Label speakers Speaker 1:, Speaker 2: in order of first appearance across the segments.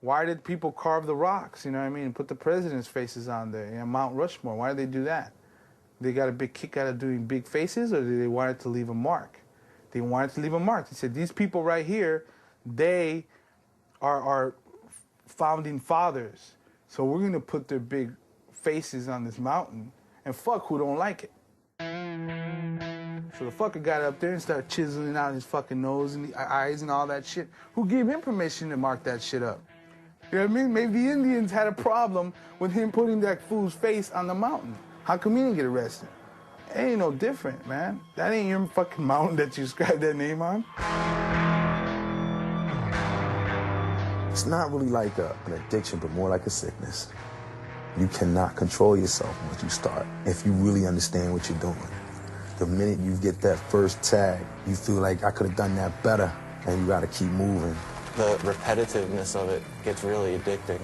Speaker 1: Why did people carve the rocks, you know what I mean, and put the president's faces on there, you know, Mount Rushmore? Why did they do that? They got a big kick out of doing big faces, or did they want it to leave a mark? They wanted to leave a mark. They said, these people right here, they are founding fathers. So we're going to put their big faces on this mountain, and fuck who don't like it. So the fucker got up there and started chiseling out his fucking nose and the eyes and all that shit. Who gave him permission to mark that shit up? You know what I mean? Maybe the Indians had a problem with him putting that fool's face on the mountain. How come he didn't get arrested? It ain't no different, man. That ain't your fucking mountain that you scribed that name on.
Speaker 2: It's not really like an addiction, but more like a sickness. You cannot control yourself once you start, if you really understand what you're doing. The minute you get that first tag, you feel like I could have done that better, and you gotta keep moving.
Speaker 3: The repetitiveness of it gets really addicting.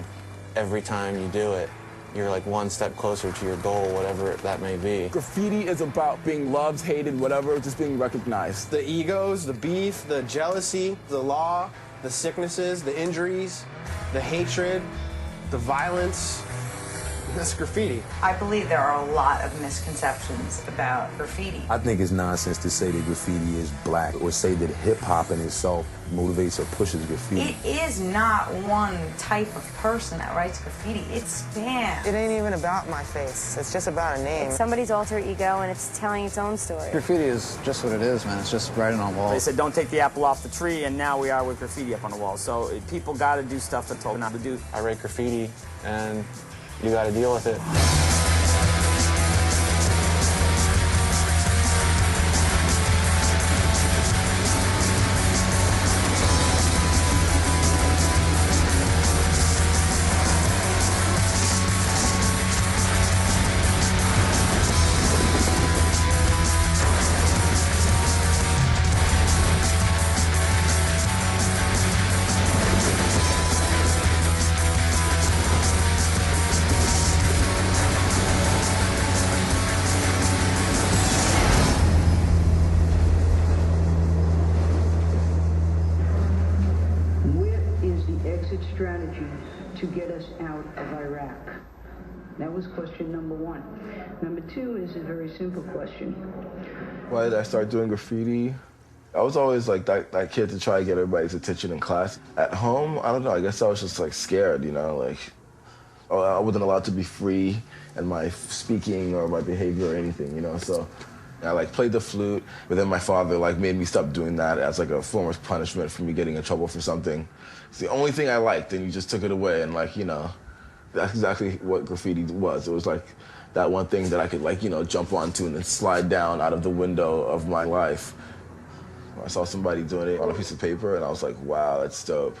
Speaker 3: Every time you do it, you're like one step closer to your goal, whatever that may be.
Speaker 4: Graffiti is about being loved, hated, whatever, just being recognized.
Speaker 5: The egos, the beef, the jealousy, the law, the sicknesses, the injuries, the hatred, the violence. That's graffiti.
Speaker 6: I believe there are a lot of misconceptions about graffiti.
Speaker 2: I think it's nonsense to say that graffiti is black, or say that hip-hop in itself motivates or pushes graffiti.
Speaker 6: It is not one type of person that writes graffiti. It spans.
Speaker 7: It ain't even about my face. It's just about a name.
Speaker 8: It's somebody's alter ego, and it's telling its own story.
Speaker 9: Graffiti is just what it is, man. It's just writing on walls.
Speaker 10: They said, don't take the apple off the tree, and now we are with graffiti up on the wall. So people got to do stuff they're told not to do.
Speaker 3: I write graffiti, and you got to deal with it.
Speaker 11: Strategy to get us out of Iraq? That was question number one. Number two is a very simple question.
Speaker 12: Why did I start doing graffiti? I was always like that kid to try to get everybody's attention in class. At home, I don't know, I guess I was just like scared, you know, like I wasn't allowed to be free in my speaking or my behavior or anything, you know, so I like played the flute, but then my father like made me stop doing that as like a form of punishment for me getting in trouble for something. It's the only thing I liked, and he just took it away, and like, you know, that's exactly what graffiti was. It was like that one thing that I could like, you know, jump onto and then slide down out of the window of my life. I saw somebody doing it on a piece of paper, and I was like, wow, that's dope.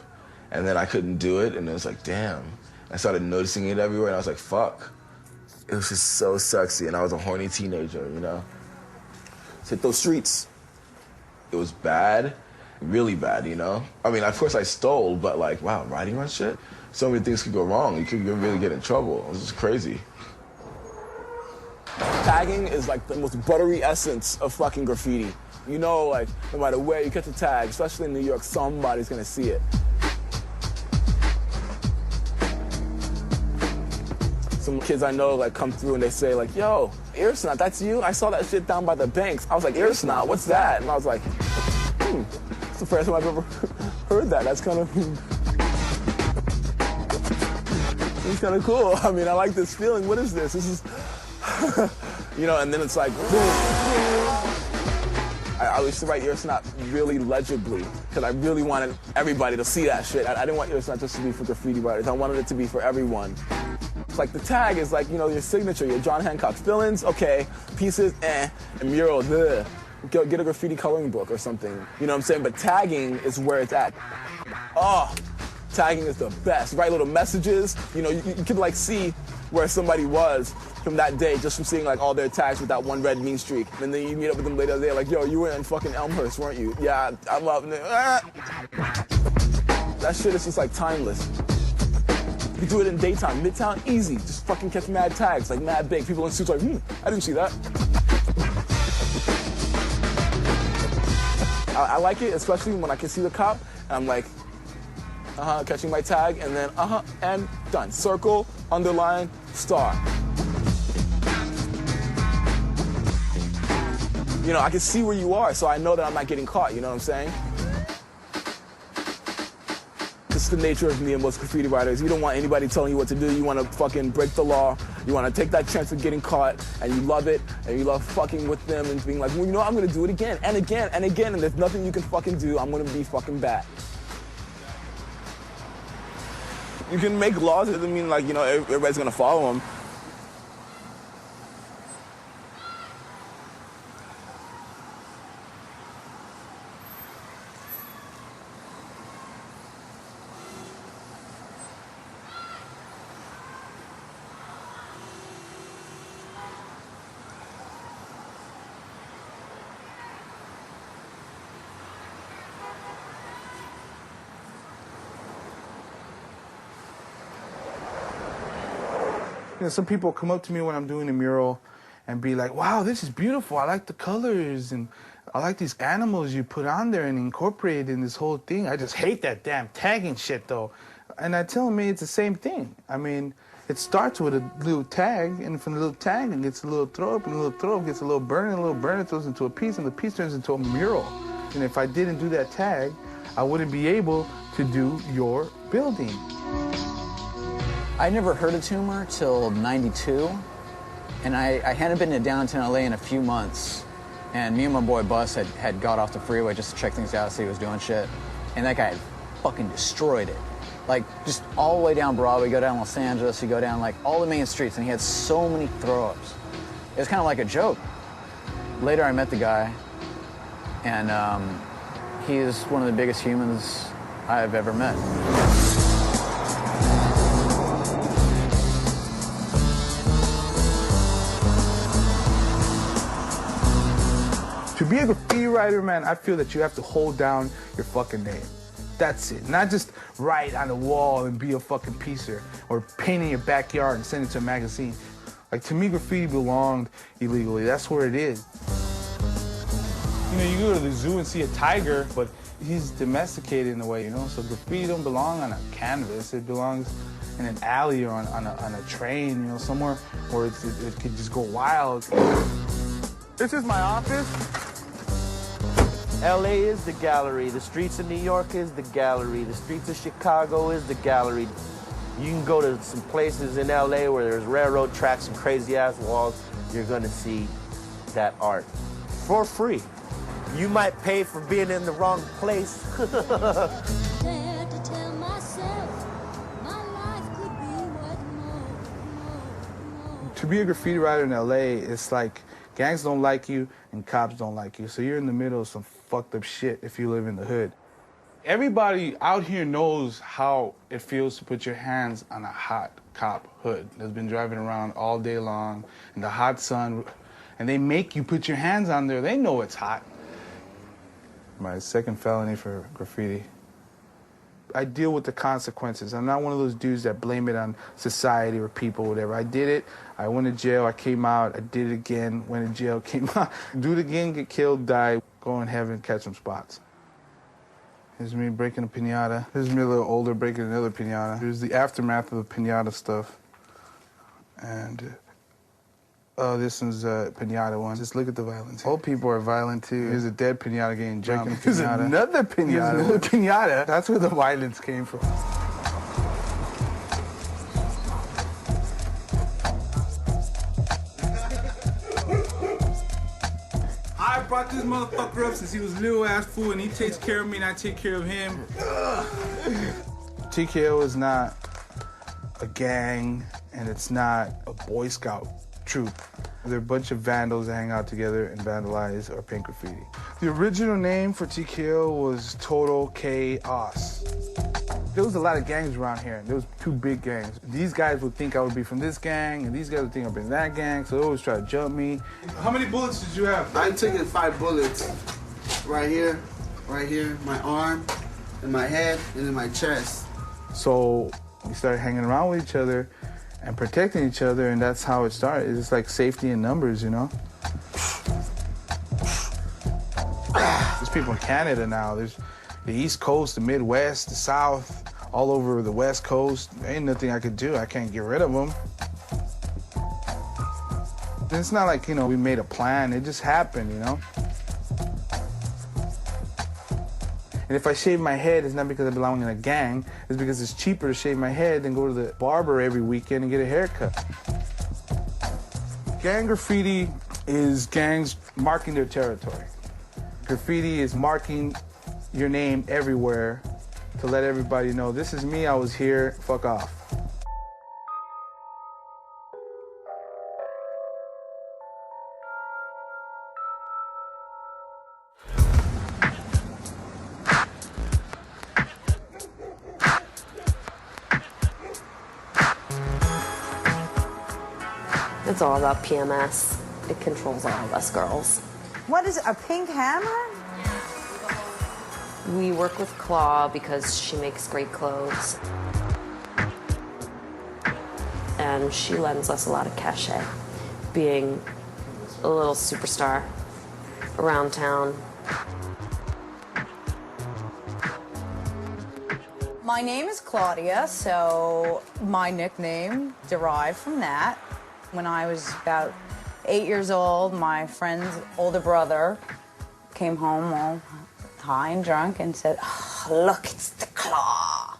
Speaker 12: And then I couldn't do it, and it was like, damn. I started noticing it everywhere, and I was like, fuck. It was just so sexy, and I was a horny teenager, you know? Hit those streets. It was bad, really bad, you know? I mean, of course I stole, but like, wow, riding on shit? So many things could go wrong. You could really get in trouble. It was just crazy.
Speaker 4: Tagging is like the most buttery essence of fucking graffiti. You know, like, no matter where you catch a tag, especially in New York, somebody's gonna see it. Some kids I know like come through and they say like, yo, ear snot, that's you? I saw that shit down by the banks. I was like, ear snot, what's that? And I was like, it's the first time I've ever heard that. That's kind of, it's kind of cool. I mean, I like this feeling. What is this? This is, you know, and then it's like, boom. I used to write ear snot really legibly because I really wanted everybody to see that shit. I didn't want ear snot just to be for graffiti writers. I wanted it to be for everyone. Like the tag is like, you know, your signature, your John Hancock. Fill-ins, okay. Pieces, and murals, ugh. Get a graffiti coloring book or something. You know what I'm saying? But tagging is where it's at. Oh, tagging is the best. Write little messages. You know, you can like see where somebody was from that day just from seeing like all their tags with that one red mean streak. And then you meet up with them later, they're like, yo, you were in fucking Elmhurst, weren't you? Yeah, I'm up. That shit is just like timeless. You can do it in daytime, Midtown, easy. Just fucking catch mad tags, like mad big. People in suits like, I didn't see that. I like it, especially when I can see the cop, and I'm like, catching my tag, and then and done. Circle, underline, star. You know, I can see where you are, so I know that I'm not getting caught, you know what I'm saying? This is the nature of me and most graffiti writers. You don't want anybody telling you what to do. You want to fucking break the law. You want to take that chance of getting caught, and you love it, and you love fucking with them and being like, well, you know, I'm going to do it again and again and again, and there's nothing you can fucking do. I'm going to be fucking bad. You can make laws. It doesn't mean, like, you know, everybody's going to follow them.
Speaker 1: You know, some people come up to me when I'm doing a mural and be like, wow, this is beautiful. I like the colors and I like these animals you put on there and incorporate in this whole thing. I just hate that damn tagging shit, though. And I tell them, it's the same thing. I mean, it starts with a little tag, and from the little tag, it gets a little throw up, and the little throw up gets a little burn, and a little burn, it throws into a piece, and the piece turns into a mural. And if I didn't do that tag, I wouldn't be able to do your building.
Speaker 9: I never heard of Tumor till '92, and I hadn't been to downtown LA in a few months, and me and my boy Bus had got off the freeway just to check things out, see he was doing shit, and that guy had fucking destroyed it. Like, just all the way down Broadway, you go down Los Angeles, you go down, like, all the main streets, and he had so many throw-ups. It was kind of like a joke. Later, I met the guy, and he is one of the biggest humans I've ever met.
Speaker 1: To be a graffiti writer, man, I feel that you have to hold down your fucking name. That's it. Not just write on the wall and be a fucking piecer or paint in your backyard and send it to a magazine. Like, to me, graffiti belonged illegally. That's where it is. You know, you go to the zoo and see a tiger, but he's domesticated in a way, you know? So graffiti don't belong on a canvas. It belongs in an alley or on a train, you know, somewhere where it could just go wild. This is my office.
Speaker 13: LA is the gallery. The streets of New York is the gallery. The streets of Chicago is the gallery. You can go to some places in LA where there's railroad tracks and crazy-ass walls. You're gonna see that art for free. You might pay for being in the wrong place.
Speaker 1: To be a graffiti writer in LA, it's like gangs don't like you and cops don't like you. So you're in the middle of some fucked up shit if you live in the hood. Everybody out here knows how it feels to put your hands on a hot cop hood that's been driving around all day long in the hot sun, and they make you put your hands on there. They know it's hot. My second felony for graffiti. I deal with the consequences. I'm not one of those dudes that blame it on society or people or whatever. I did it, I went to jail, I came out, I did it again, went to jail, came out. Do it again, get killed, die, go in heaven, catch some spots. Here's me breaking a piñata. Here's me a little older breaking another piñata. Here's the aftermath of the piñata stuff. And oh, this one's a piñata one. Just look at the violence. Old people are violent too. Here's a dead piñata getting jumped. Here's another piñata. Here's another piñata. That's where the violence came from. I brought this motherfucker up since he was a little ass fool, and he takes care of me and I take care of him. TKO is not a gang, and it's not a Boy Scout troop. They're a bunch of vandals that hang out together and vandalize or paint graffiti. The original name for TKO was Total Chaos. There was a lot of gangs around here. There was two big gangs. These guys would think I would be from this gang, and these guys would think I'd be in that gang, so they always try to jump me. How many bullets did you have?
Speaker 14: I took 5 bullets. Right here, my arm, in my head, and in my chest.
Speaker 1: So we started hanging around with each other and protecting each other, and that's how it started. It's like safety in numbers, you know? There's people in Canada now. There's the East Coast, the Midwest, the South, all over the West Coast. There ain't nothing I could do. I can't get rid of them. And it's not like, you know, we made a plan. It just happened, you know? And if I shave my head, it's not because I belong in a gang. It's because it's cheaper to shave my head than go to the barber every weekend and get a haircut. Gang graffiti is gangs marking their territory. Graffiti is marking your name everywhere to let everybody know, this is me, I was here, fuck off.
Speaker 15: It's all about PMS. It controls all of us girls.
Speaker 6: What is it, a pink hammer?
Speaker 15: We work with Claw because she makes great clothes. And she lends us a lot of cachet, being a little superstar around town.
Speaker 6: My name is Claudia, so my nickname derived from that. When I was about 8 years old, my friend's older brother came home all high and drunk and said, oh, look, it's the Claw.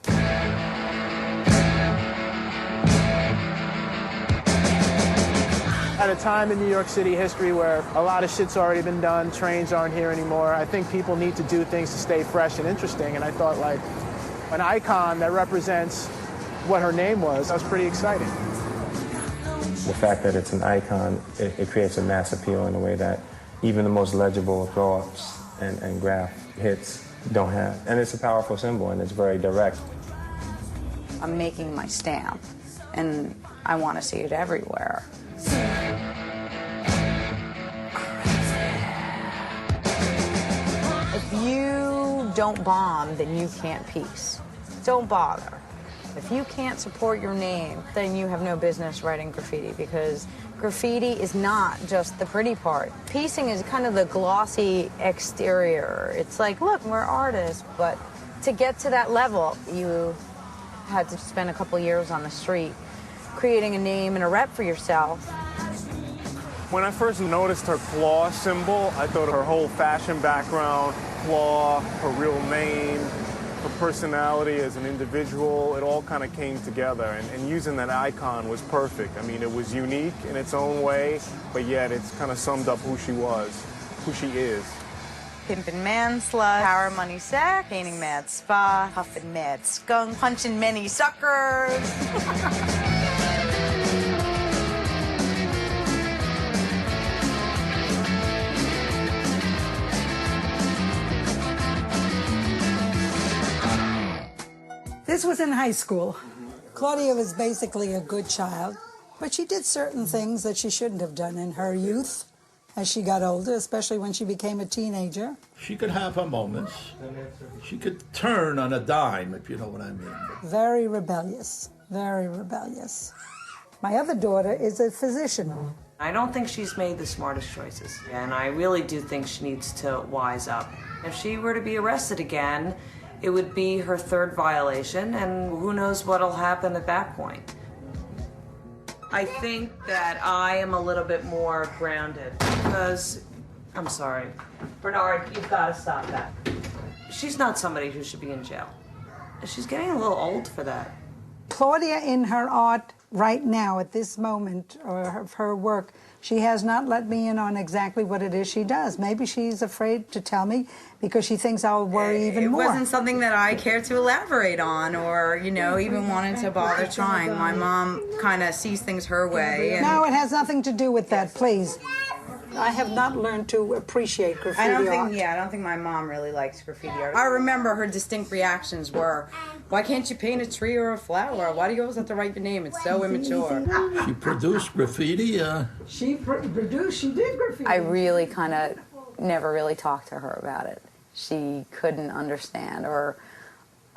Speaker 5: At a time in New York City history where a lot of shit's already been done, trains aren't here anymore, I think people need to do things to stay fresh and interesting, and I thought, like, an icon that represents what her name was, that was pretty exciting.
Speaker 16: The fact that it's an icon, it creates a mass appeal in a way that even the most legible throw-ups and graph hits don't have. And it's a powerful symbol, and it's very direct.
Speaker 6: I'm making my stamp, and I want to see it everywhere. If you don't bomb, then you can't peace. Don't bother. If you can't support your name, then you have no business writing graffiti, because graffiti is not just the pretty part. Piecing is kind of the glossy exterior. It's like, look, we're artists, but to get to that level, you had to spend a couple years on the street creating a name and a rep for yourself.
Speaker 17: When I first noticed her claw symbol, I thought her whole fashion background, claw, her real name, her personality as an individual, it all kind of came together, and using that icon was perfect. I mean, it was unique in its own way, but yet it's kind of summed up who she was, who she is.
Speaker 6: Pimpin' man slut, power money sack, painting mad spa, huffing mad skunk, punching many suckers.
Speaker 18: This was in high school. Claudia was basically a good child, but she did certain things that she shouldn't have done in her youth as she got older, especially when she became a teenager.
Speaker 19: She could have her moments. She could turn on a dime, if you know what I mean.
Speaker 18: Very rebellious, very rebellious. My other daughter is a physician.
Speaker 20: I don't think she's made the smartest choices, and I really do think she needs to wise up. If she were to be arrested again, it would be her third violation, and who knows what'll happen at that point. I think that I am a little bit more grounded because, I'm sorry, Bernard, you've got to stop that. She's not somebody who should be in jail. She's getting a little old for that.
Speaker 18: Claudia, in her art right now, at this moment of her work, she has not let me in on exactly what it is she does. Maybe she's afraid to tell me because she thinks I'll worry even more.
Speaker 6: It wasn't something that I cared to elaborate on or, you know, even wanted to bother trying. My mom kind of sees things her way. And
Speaker 18: no, it has nothing to do with that, please. I have not learned to appreciate graffiti
Speaker 6: I don't
Speaker 18: art.
Speaker 6: think my mom really likes graffiti art. I remember her distinct reactions were, why can't you paint a tree or a flower? Why do you always have to write your name? It's so immature.
Speaker 19: She produced graffiti.
Speaker 18: She did graffiti.
Speaker 6: I really kind of never really talked to her about it. She couldn't understand, or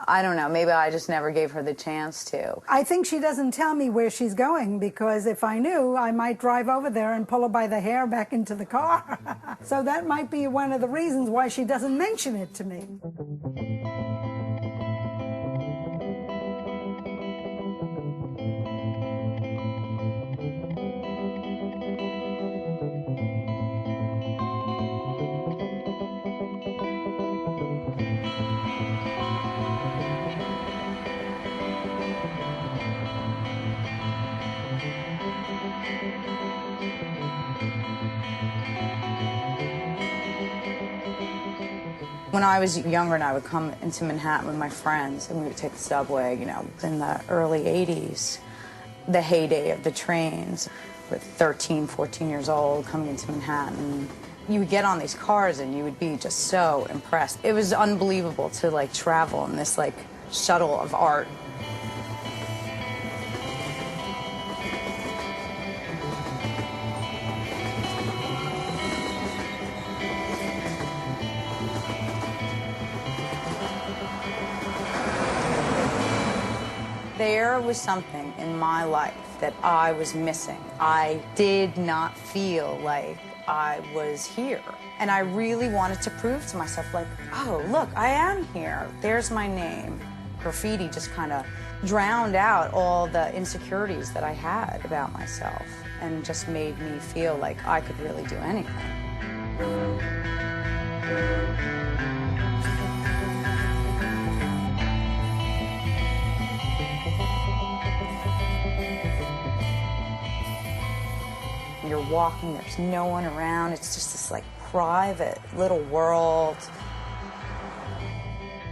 Speaker 6: I don't know, maybe I just never gave her the chance to.
Speaker 18: I think she doesn't tell me where she's going, because if I knew, I might drive over there and pull her by the hair back into the car. So that might be one of the reasons why she doesn't mention it to me.
Speaker 6: When I was younger and I would come into Manhattan with my friends and we would take the subway, you know, in the early 80s, the heyday of the trains, with 13, 14 years old coming into Manhattan. You would get on these cars and you would be just so impressed. It was unbelievable to like travel in this like shuttle of art. There was something in my life that I was missing. I did not feel like I was here. And I really wanted to prove to myself, like, oh, look, I am here. There's my name. Graffiti just kind of drowned out all the insecurities that I had about myself and just made me feel like I could really do anything. You're walking, there's no one around. It's just this like private little world.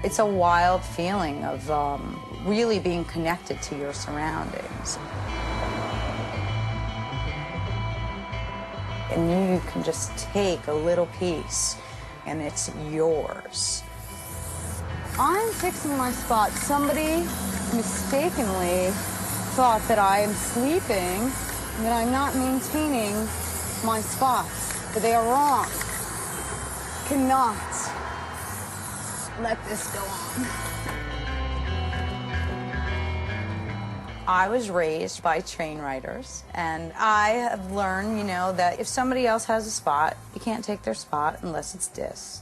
Speaker 6: It's a wild feeling of really being connected to your surroundings. And you can just take a little piece and it's yours. I'm fixing my spot. Somebody mistakenly thought that I am sleeping, that I'm not maintaining my spots, but they are wrong. Cannot let this go on. I was raised by train riders, and I have learned, you know, that if somebody else has a spot, you can't take their spot unless it's dissed.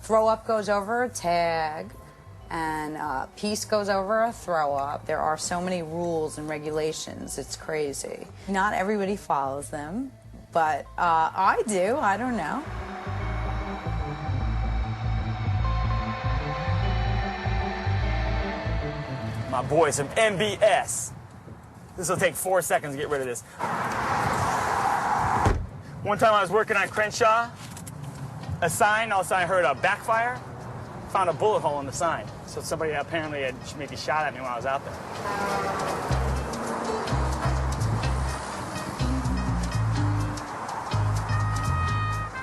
Speaker 6: Throw up goes over a tag, and peace goes over a throw up. There are so many rules and regulations, it's crazy. Not everybody follows them, but I do, I don't know.
Speaker 10: My boys from MBS. This will take 4 seconds to get rid of this. One time I was working on Crenshaw, a sign, all of a sudden I heard a backfire, found a bullet hole in the sign. So somebody apparently had maybe shot at me when I was out there.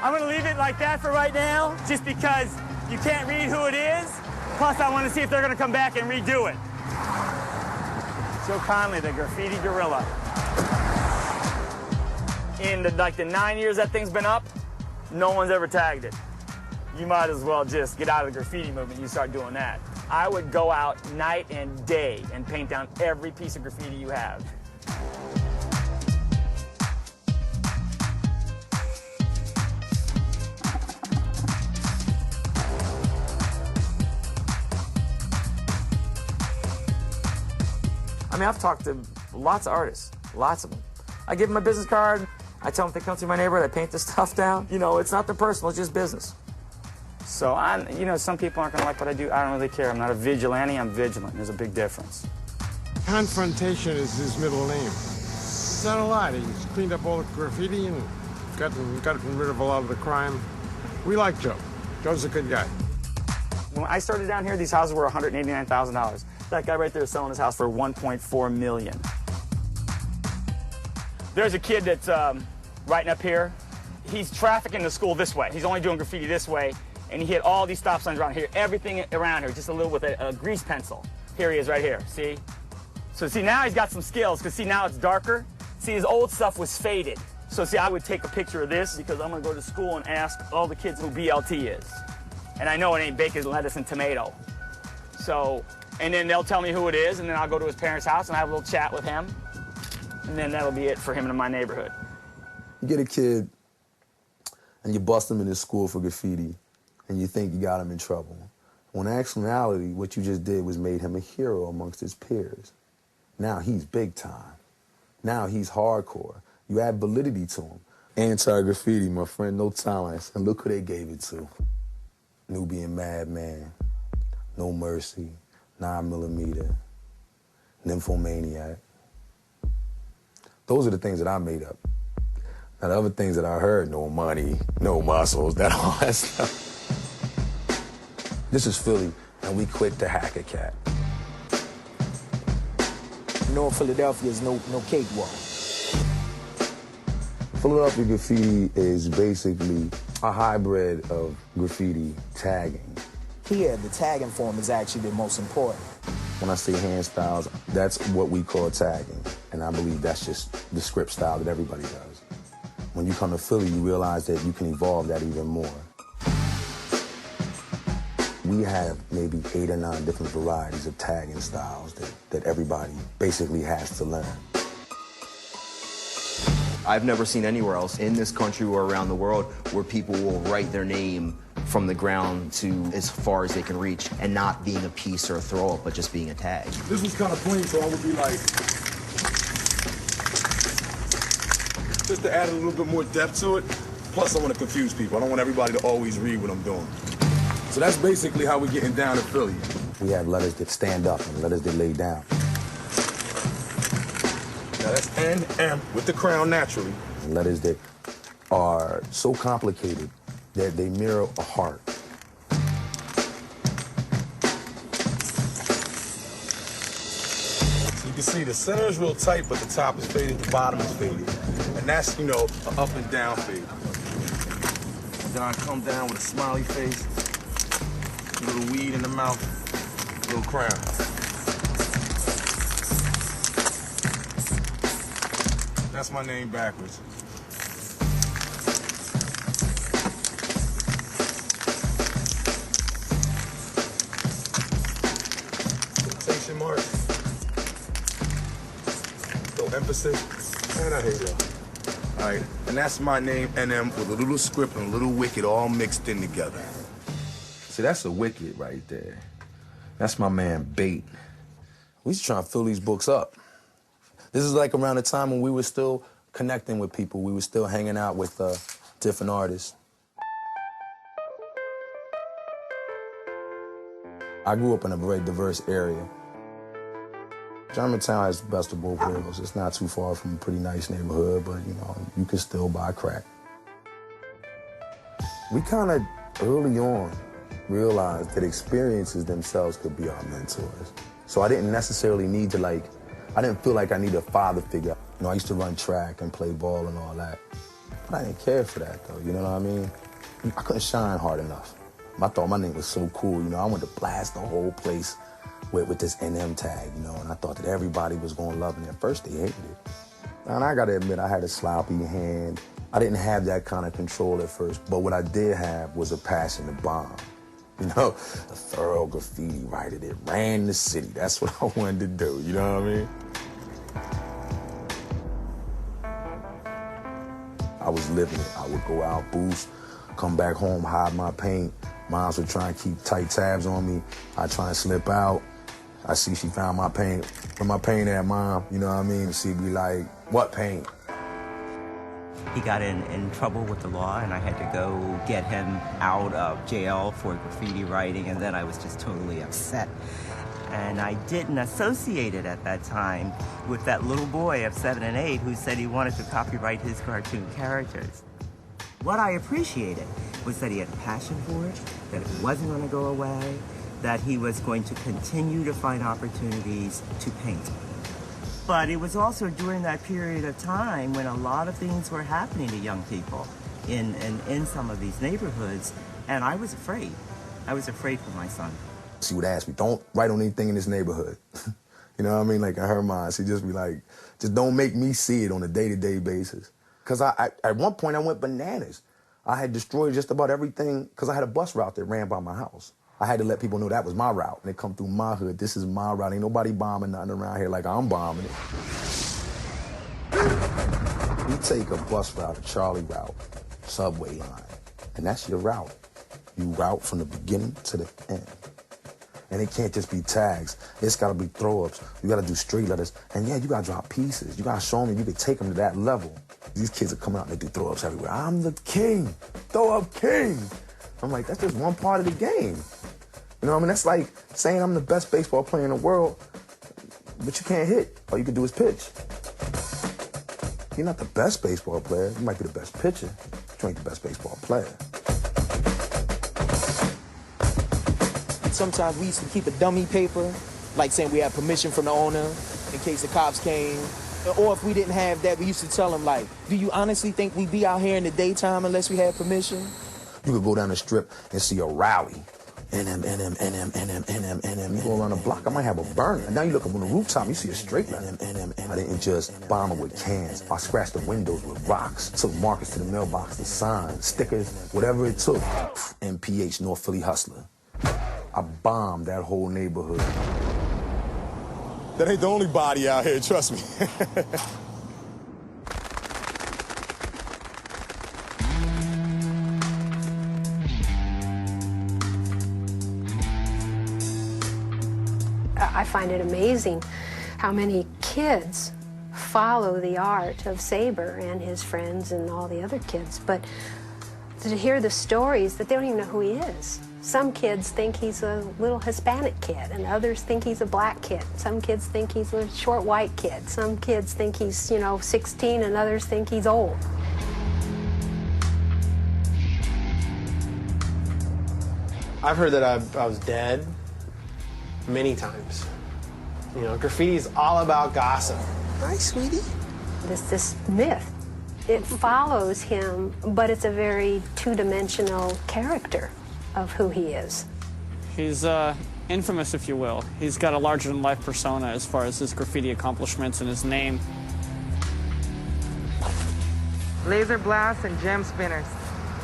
Speaker 10: I'm gonna leave it like that for right now, just because you can't read who it is. Plus I want to see if they're gonna come back and redo it. Joe Conley, the graffiti gorilla. In the 9 years that thing's been up, no one's ever tagged it. You might as well just get out of the graffiti movement and you start doing that. I would go out night and day and paint down every piece of graffiti you have. I mean, I've talked to lots of artists, lots of them. I give them my business card. I tell them if they come to my neighborhood, I paint this stuff down. You know, it's not their personal, it's just business. So, you know, some people aren't going to like what I do. I don't really care. I'm not a vigilante, I'm vigilant. There's a big difference.
Speaker 21: Confrontation is his middle name. It's not a lot. He's cleaned up all the graffiti and gotten rid of a lot of the crime. We like Joe. Joe's a good guy.
Speaker 10: When I started down here, these houses were $189,000. That guy right there is selling his house for $1.4 million. There's a kid that's writing up here. He's trafficking to school this way. He's only doing graffiti this way, and he hit all these stop signs around here. Everything around here, just a little with a grease pencil. Here he is right here, see? So see, now he's got some skills, because see, now it's darker. See, his old stuff was faded. So see, I would take a picture of this, because I'm going to go to school and ask all the kids who BLT is. And I know it ain't bacon, lettuce, and tomato. So, and then they'll tell me who it is, and then I'll go to his parents' house and have a little chat with him. And then that'll be it for him in my neighborhood.
Speaker 2: You get a kid and you bust him in his school for graffiti and you think you got him in trouble. When in actuality, what you just did was made him a hero amongst his peers. Now he's big time. Now he's hardcore. You add validity to him. Anti-graffiti, my friend, no tolerance. And look who they gave it to. Nubian Madman, No Mercy, 9mm, Nymphomaniac. Those are the things that I made up. Now, the other things that I heard, no money, no muscles, all that stuff. This is Philly, and we quick to hack a cat.
Speaker 7: North Philadelphia is no cakewalk.
Speaker 2: Philadelphia graffiti is basically a hybrid of graffiti tagging.
Speaker 7: Here, the tagging form is actually the most important.
Speaker 2: When I say hand styles, that's what we call tagging. And I believe that's just the script style that everybody does. When you come to Philly, you realize that you can evolve that even more. We have maybe 8 or 9 different varieties of tagging styles that everybody basically has to learn.
Speaker 22: I've never seen anywhere else in this country or around the world where people will write their name from the ground to as far as they can reach, and not being a piece or a throw up, but just being a tag.
Speaker 4: This was kind of plain, so I would be like, just to add a little bit more depth to it. Plus, I want to confuse people. I don't want everybody to always read what I'm doing. So that's basically how we're getting down in Philly.
Speaker 2: We have letters that stand up and letters that lay down.
Speaker 4: Now that's N, M, with the crown naturally.
Speaker 2: And letters that are so complicated that they mirror a heart.
Speaker 4: So you can see the center is real tight, but the top is faded, the bottom is faded. And that's, you know, an up and down fade. And then I come down with a smiley face, a little weed in the mouth, a little crown. That's my name backwards. Quotation mark. No emphasis. And I hate y'all. All right, and that's my name, NM, with a little script and a little wicked all mixed in together.
Speaker 2: See, that's a wicked right there. That's my man, Bait. We just trying to fill these books up. This is like around the time when we were still connecting with people. We were still hanging out with different artists. I grew up in a very diverse area. Germantown has the best of both worlds. It's not too far from a pretty nice neighborhood, but, you know, you can still buy crack. We kind of, early on, realized that experiences themselves could be our mentors. So I didn't necessarily need to, I didn't feel like I needed a father figure. You know, I used to run track and play ball and all that. But I didn't care for that, though, you know what I mean? I couldn't shine hard enough. I thought my name was so cool, you know, I wanted to blast the whole place with this NM tag, you know, and I thought that everybody was going to love me. At first, they hated it. And I got to admit, I had a sloppy hand. I didn't have that kind of control at first, but what I did have was a passion to bomb. You know, a thorough graffiti writer that ran the city. That's what I wanted to do, you know what I mean? I was living it. I would go out, boost, come back home, hide my paint. Moms would try and keep tight tabs on me. I'd try and slip out. I see she found my paint. Where my paint at, Mom? You know what I mean? She'd be like, what paint?
Speaker 23: He got in trouble with the law, and I had to go get him out of jail for graffiti writing, and then I was just totally upset. And I didn't associate it at that time with that little boy of 7 and 8 who said he wanted to copyright his cartoon characters. What I appreciated was that he had a passion for it, that it wasn't going to go away, that he was going to continue to find opportunities to paint. But it was also during that period of time when a lot of things were happening to young people in some of these neighborhoods, and I was afraid. I was afraid for my son.
Speaker 2: She would ask me, don't write on anything in this neighborhood. You know what I mean? Like in her mind, she'd just be like, just don't make me see it on a day-to-day basis. Because at one point, I went bananas. I had destroyed just about everything because I had a bus route that ran by my house. I had to let people know that was my route. And they come through my hood. This is my route. Ain't nobody bombing nothing around here like I'm bombing it. You take a bus route, a Charlie route, subway line, and that's your route. You route from the beginning to the end. And it can't just be tags. It's got to be throw-ups. You got to do street letters. And yeah, you got to drop pieces. You got to show them you can take them to that level. These kids are coming out and they do throw-ups everywhere. I'm the king, throw-up king. I'm like, that's just one part of the game. You know what I mean? That's like saying I'm the best baseball player in the world, but you can't hit. All you can do is pitch. You're not the best baseball player. You might be the best pitcher, but you ain't the best baseball player.
Speaker 7: sometimes we used to keep a dummy paper, like saying we had permission from the owner in case the cops came. Or if we didn't have that, we used to tell them, like, do you honestly think we'd be out here in the daytime unless we had permission?
Speaker 2: You could go down the strip and see a rally. NM. You go around the block, I might have a burner. And now you look up on the rooftop, you see a straight line. I didn't just bomb it with cans. I scratched the windows with rocks. Took markers to the mailbox, the signs, stickers, whatever it took. MPH, North Philly Hustler. I bombed that whole neighborhood.
Speaker 4: That ain't the only body out here, trust me.
Speaker 3: I find it amazing how many kids follow the art of Saber and his friends and all the other kids, but to hear the stories that they don't even know who he is. Some kids think he's a little Hispanic kid, and others think he's a black kid. Some kids think he's a short white kid. Some kids think he's, 16, and others think he's old.
Speaker 8: I've heard that I was dead many times. Graffiti is all about gossip.
Speaker 7: Hi, sweetie.
Speaker 3: This myth, it follows him, but it's a very two-dimensional character of who he is.
Speaker 5: He's infamous, if you will. He's got a larger-than-life persona as far as his graffiti accomplishments and his name.
Speaker 11: Laser blasts and gem spinners.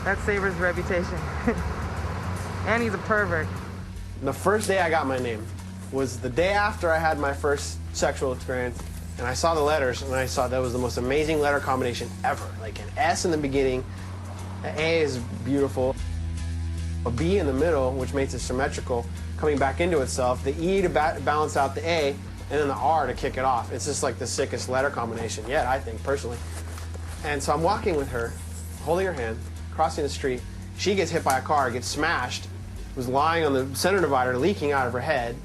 Speaker 11: That's Saber's reputation. And he's a pervert.
Speaker 8: The first day I got my name was the day after I had my first sexual experience, and I saw the letters, and I saw that was the most amazing letter combination ever. Like an S in the beginning, an A is beautiful, a B in the middle, which makes it symmetrical, coming back into itself, the E to balance out the A, and then the R to kick it off. It's just like the sickest letter combination yet, I think, personally. And so I'm walking with her, holding her hand, crossing the street. She gets hit by a car, gets smashed, was lying on the center divider, leaking out of her head.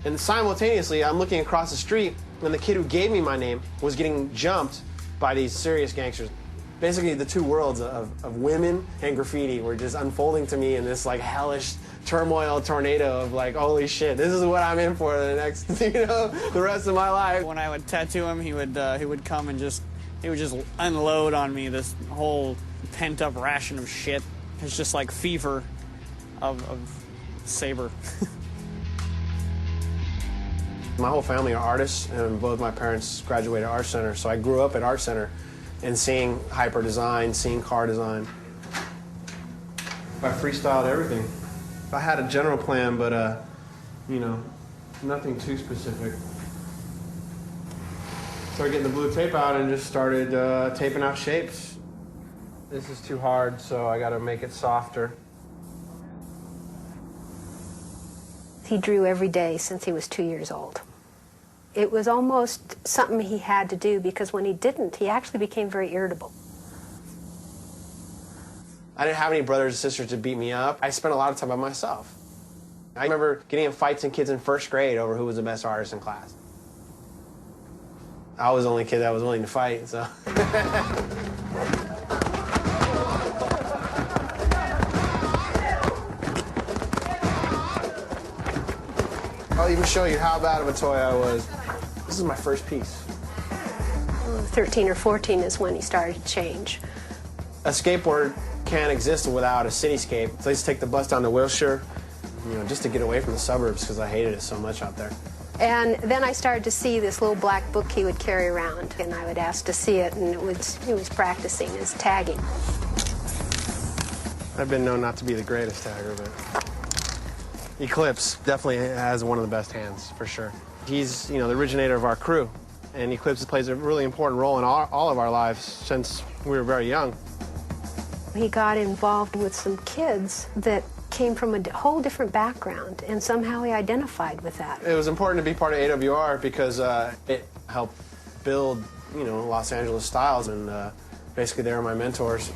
Speaker 8: And simultaneously, I'm looking across the street, and the kid who gave me my name was getting jumped by these serious gangsters. Basically, the two worlds of women and graffiti were just unfolding to me in this like hellish turmoil tornado of like, holy shit, this is what I'm in for the next, the rest of my life.
Speaker 5: When I would tattoo him, he would come and he would just unload on me this whole pent-up ration of shit. It's just like fever of Saber.
Speaker 8: My whole family are artists, and both my parents graduated Art Center, so I grew up at Art Center and seeing hyper design, seeing car design. I freestyled everything. I had a general plan, but nothing too specific. Started getting the blue tape out and just started taping out shapes. This is too hard, so I gotta make it softer.
Speaker 3: He drew every day since he was 2 years old. It was almost something he had to do, because when he didn't, he actually became very irritable.
Speaker 8: I didn't have any brothers and sisters to beat me up. I spent a lot of time by myself. I remember getting in fights with kids in first grade over who was the best artist in class. I was the only kid that was willing to fight, so. I'll even show you how bad of a toy I was. This is my first piece.
Speaker 3: 13 or 14 is when he started to change.
Speaker 8: A skateboard can't exist without a cityscape. So I used to take the bus down to Wilshire, just to get away from the suburbs because I hated it so much out there.
Speaker 3: And then I started to see this little black book he would carry around, and I would ask to see it, and he was practicing his tagging.
Speaker 8: I've been known not to be the greatest tagger, but Eclipse definitely has one of the best hands, for sure. He's, the originator of our crew, and Eclipse plays a really important role in all of our lives since we were very young.
Speaker 3: He got involved with some kids that came from a whole different background, and somehow he identified with that.
Speaker 8: It was important to be part of AWR because it helped build, Los Angeles styles, and basically they were my mentors.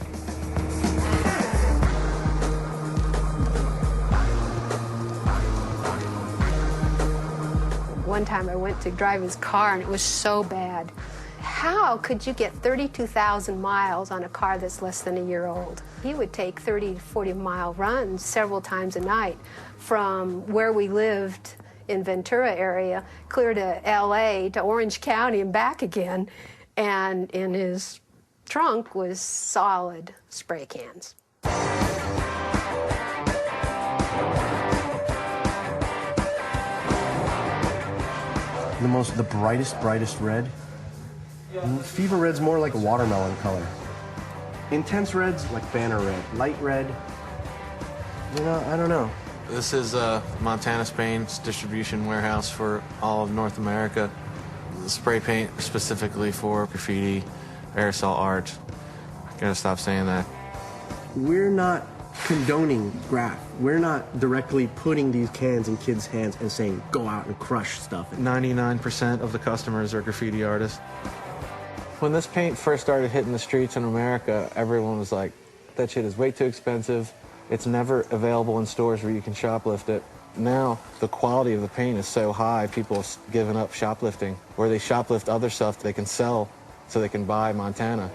Speaker 3: One time I went to drive his car, and it was so bad How could you get 32,000 miles on a car that's less than a year old? He would take 30 to 40-mile runs several times a night from where we lived in Ventura area, clear to LA, to Orange County and back again. And in his trunk was solid spray cans.
Speaker 9: The brightest red. Fever red's more like a watermelon color. Intense red's like banner red. Light red, you know, I don't know.
Speaker 12: This is Montana's Paint's distribution warehouse for all of North America. Spray paint specifically for graffiti, aerosol art. Gotta stop saying that.
Speaker 9: We're not condoning graff. We're not directly putting these cans in kids' hands and saying, go out and crush stuff.
Speaker 12: 99% of the customers are graffiti artists. When this paint first started hitting the streets in America, everyone was like, that shit is way too expensive. It's never available in stores where you can shoplift it. Now, the quality of the paint is so high, people have given up shoplifting. Where they shoplift other stuff they can sell so they can buy Montana.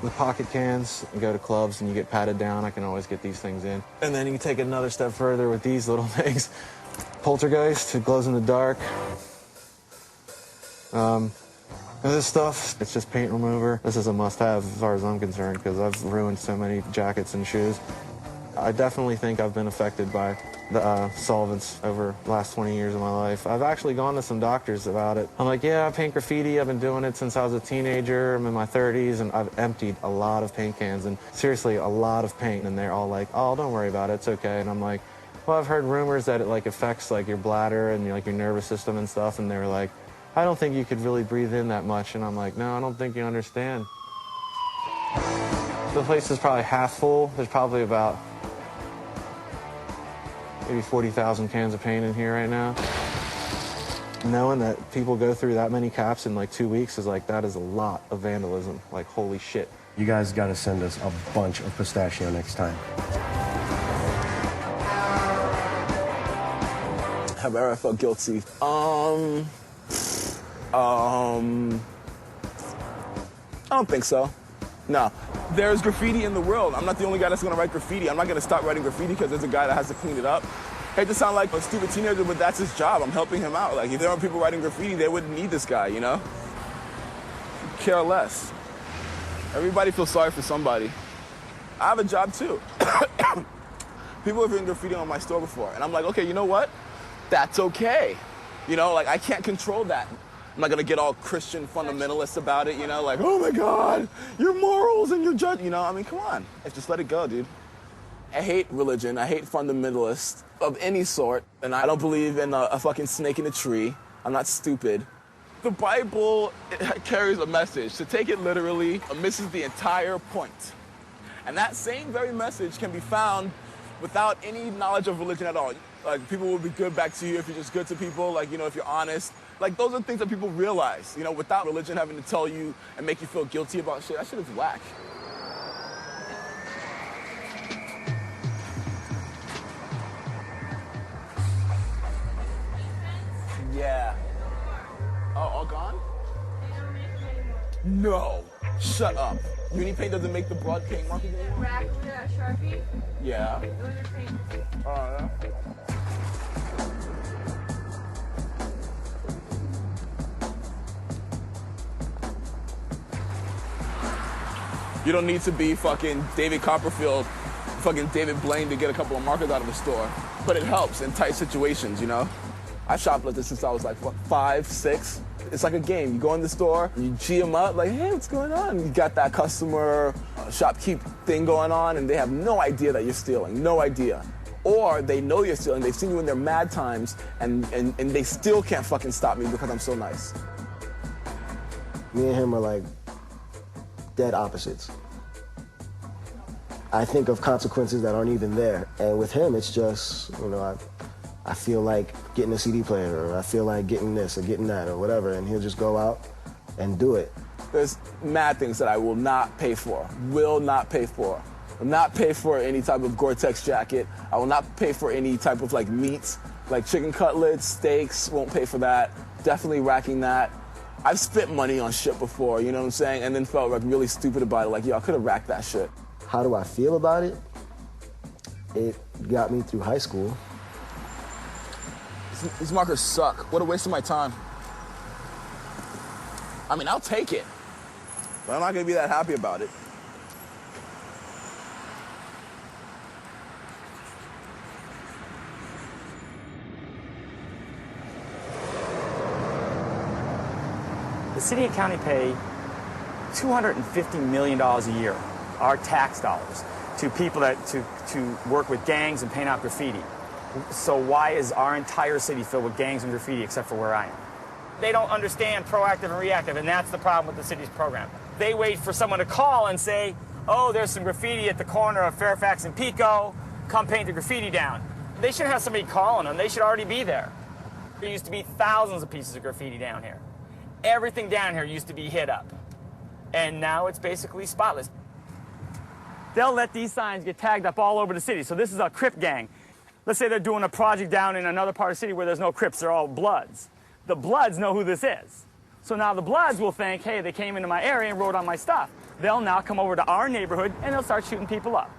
Speaker 12: The pocket cans, you go to clubs and you get patted down, I can always get these things in. And then you take another step further with these little things. Poltergeist, it glows in the dark. And this stuff, it's just paint remover. This is a must-have as far as I'm concerned because I've ruined so many jackets and shoes. I definitely think I've been affected by the solvents over the last 20 years of my life. I've actually gone to some doctors about it. I'm like, yeah, I paint graffiti. I've been doing it since I was a teenager. I'm in my 30s, and I've emptied a lot of paint cans, and seriously, a lot of paint. And they're all like, oh, don't worry about it. It's okay. And I'm like, well, I've heard rumors that it like affects like your bladder and like your nervous system and stuff. And they were like, I don't think you could really breathe in that much. And I'm like, no, I don't think you understand. The place is probably half full. There's probably about maybe 40,000 cans of paint in here right now. Knowing that people go through that many caps in like 2 weeks is like, that is a lot of vandalism. Like, holy shit.
Speaker 9: You guys got to send us a bunch of pistachio next time.
Speaker 4: Have I ever felt guilty? I don't think so. No. There's graffiti in the world. I'm not the only guy that's gonna write graffiti. I'm not gonna stop writing graffiti because there's a guy that has to clean it up. I hate to sound like a stupid teenager, but that's his job. I'm helping him out. Like, if there weren't people writing graffiti, they wouldn't need this guy, you know? Care less. Everybody feels sorry for somebody. I have a job too. People have written graffiti on my store before, and I'm like, okay, you know what? That's okay. You know, like, I can't control that. I'm not gonna get all Christian fundamentalist about it, you know, like, oh my God, your morals and your judge, you know, I mean, come on. Just let it go, dude. I hate religion. I hate fundamentalists of any sort, and I don't believe in a fucking snake in a tree. I'm not stupid. The Bible carries a message. To take it literally misses the entire point. And that same very message can be found without any knowledge of religion at all. Like, people will be good back to you if you're just good to people, like, you know, if you're honest. Like, those are things that people realize, you know, without religion having to tell you and make you feel guilty about shit. That shit is whack. Yeah. Oh, all gone? No. Shut up. Uni paint doesn't make the broad paint markings anymore?
Speaker 13: Rack with a Sharpie?
Speaker 4: Yeah.
Speaker 13: Those are paint.
Speaker 4: Oh, yeah. You don't need to be fucking David Copperfield, fucking David Blaine to get a couple of markers out of the store. But it helps in tight situations, you know? I shoplifted since I was like, what, 5, 6? It's like a game. You go in the store, you G them up, like, hey, what's going on? You got that customer shopkeep thing going on, and they have no idea that you're stealing, no idea. Or they know you're stealing, they've seen you in their mad times, and they still can't fucking stop me because I'm so nice.
Speaker 9: Me and him are like dead opposites. I think of consequences that aren't even there. And with him, it's just, you know, I feel like getting a CD player, or I feel like getting this or getting that or whatever, and he'll just go out and do it.
Speaker 4: There's mad things that I will not pay for, will not pay for. Will not pay for any type of Gore-Tex jacket. I will not pay for any type of like meats, like chicken cutlets, steaks, won't pay for that. Definitely racking that. I've spent money on shit before, you know what I'm saying? And then felt like really stupid about it, like, yo, I could have racked that shit.
Speaker 9: How do I feel about it? It got me through high school.
Speaker 4: These markers suck. What a waste of my time. I mean, I'll take it, but I'm not gonna be that happy about it.
Speaker 10: The city and county pay $250 million a year, our tax dollars, to people to work with gangs and paint out graffiti. So why is our entire city filled with gangs and graffiti except for where I am? They don't understand proactive and reactive, and that's the problem with the city's program. They wait for someone to call and say, oh, there's some graffiti at the corner of Fairfax and Pico, come paint the graffiti down. They should have somebody calling them. They should already be there. There used to be thousands of pieces of graffiti down here. Everything down here used to be hit up, and now it's basically spotless. They'll let these signs get tagged up all over the city. So this is a Crip gang. Let's say they're doing a project down in another part of the city where there's no Crips, they're all Bloods. The Bloods know who this is. So now the Bloods will think, hey, they came into my area and wrote on my stuff. They'll now come over to our neighborhood and they'll start shooting people up.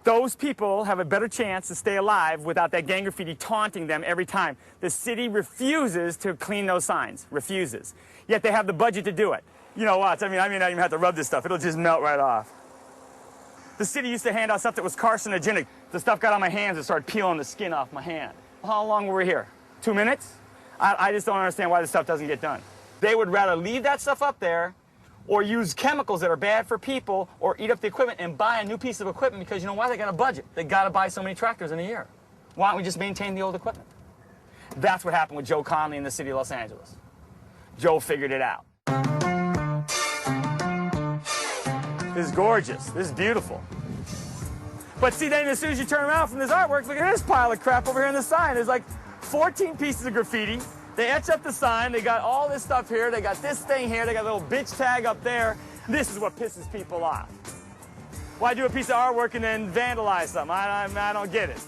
Speaker 10: Those people have a better chance to stay alive without that gang graffiti taunting them every time. The city refuses to clean those signs, refuses. Yet they have the budget to do it. You know what, I mean, I may not even have to rub this stuff. It'll just melt right off. The city used to hand out stuff that was carcinogenic. The stuff got on my hands and started peeling the skin off my hand. How long were we here? 2 minutes? I just don't understand why this stuff doesn't get done. They would rather leave that stuff up there or use chemicals that are bad for people or eat up the equipment and buy a new piece of equipment because you know why? They got a budget. They got to buy so many tractors in a year. Why don't we just maintain the old equipment? That's what happened with Joe Conley in the city of Los Angeles. Joe figured it out. This is gorgeous. This is beautiful. But see, then as soon as you turn around from this artwork, look at this pile of crap over here on the sign. There's like 14 pieces of graffiti. They etch up the sign. They got all this stuff here. They got this thing here. They got a little bitch tag up there. This is what pisses people off. Why do a piece of artwork and then vandalize something? I don't get it.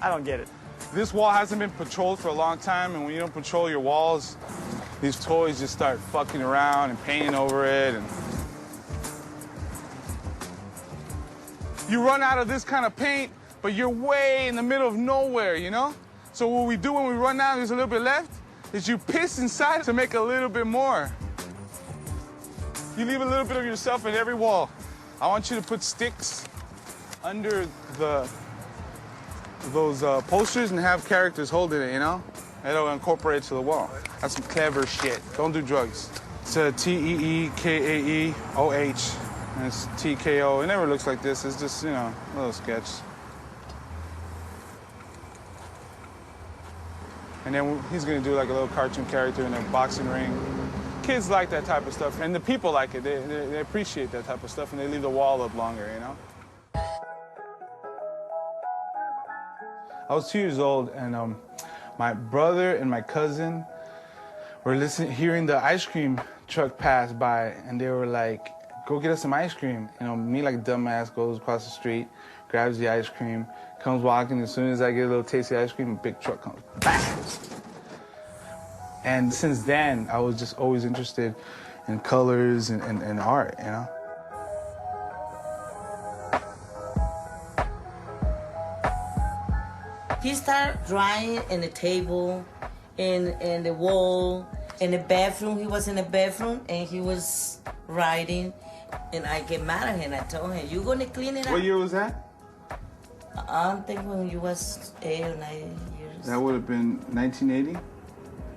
Speaker 10: I don't get it.
Speaker 1: This wall hasn't been patrolled for a long time, and when you don't patrol your walls, these toys just start fucking around and painting over it. And you run out of this kind of paint, but you're way in the middle of nowhere, you know? So what we do when we run out, there's a little bit left, is you piss inside to make a little bit more. You leave a little bit of yourself in every wall. I want you to put sticks under those posters and have characters holding it, you know? It'll incorporate to the wall. That's some clever shit. Don't do drugs. It's a T-E-E-K-A-E-O-H. And it's TKO. It never looks like this. It's just, you know, a little sketch. And then he's gonna do like a little cartoon character in a boxing ring. Kids like that type of stuff, and the people like it. They appreciate that type of stuff, and they leave the wall up longer, you know? I was 2 years old, and my brother and my cousin were hearing the ice cream truck pass by, and they were like, go get us some ice cream. You know, me like a dumbass goes across the street, grabs the ice cream, comes walking. As soon as I get a little taste of the ice cream, a big truck comes. Bang! And since then, I was just always interested in colors and art, you know?
Speaker 13: He started drawing in the table, in the wall, in the bathroom. He was in the bathroom and he was writing. And I get mad at him. I told him, you gonna clean it up?
Speaker 1: What year was that?
Speaker 13: I think when you was 8 or 9 years.
Speaker 1: That would have been 1980?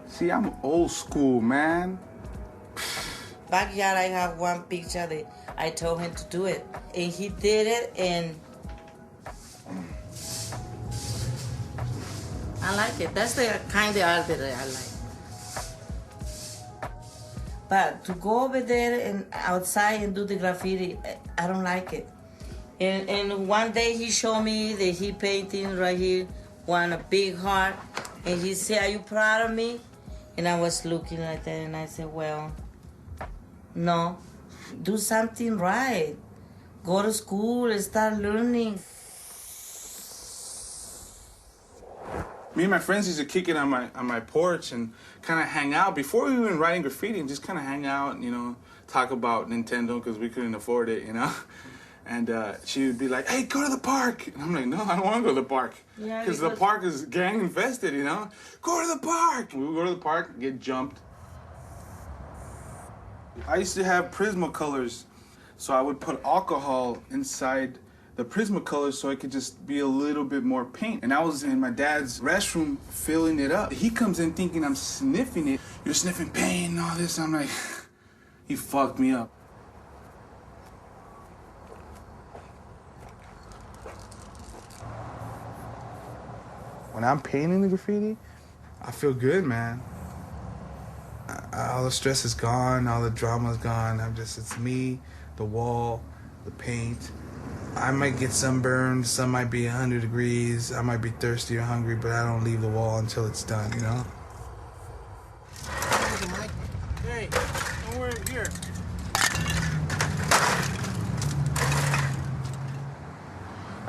Speaker 1: See, I'm old school, man.
Speaker 13: Backyard, I have one picture that I told him to do it. And he did it, and I like it. That's the kind of art that I like. But to go over there and outside and do the graffiti, I don't like it. And one day he showed me that he painting right here, a big heart. And he said, are you proud of me? And I was looking like that and I said, well, no, do something right. Go to school and start learning.
Speaker 1: Me and my friends used to kick it on my porch and kind of hang out before we were even writing graffiti, and just kind of hang out and, you know, talk about Nintendo because we couldn't afford it, you know. And she would be like, "Hey, go to the park." And I'm like, "No, I don't want to go to the park." Because the park is gang infested, you know. Go to the park. We would go to the park, get jumped. I used to have Prismacolors, so I would put alcohol inside the Prismacolors so it could just be a little bit more paint. And I was in my dad's restroom filling it up. He comes in thinking I'm sniffing it. "You're sniffing paint and all this." I'm like, he fucked me up. When I'm painting the graffiti, I feel good, man. All the stress is gone, all the drama is gone. It's me, the wall, the paint. I might get sunburned, some might be 100 degrees, I might be thirsty or hungry, but I don't leave the wall until it's done, you know?
Speaker 8: Hey, don't worry, here.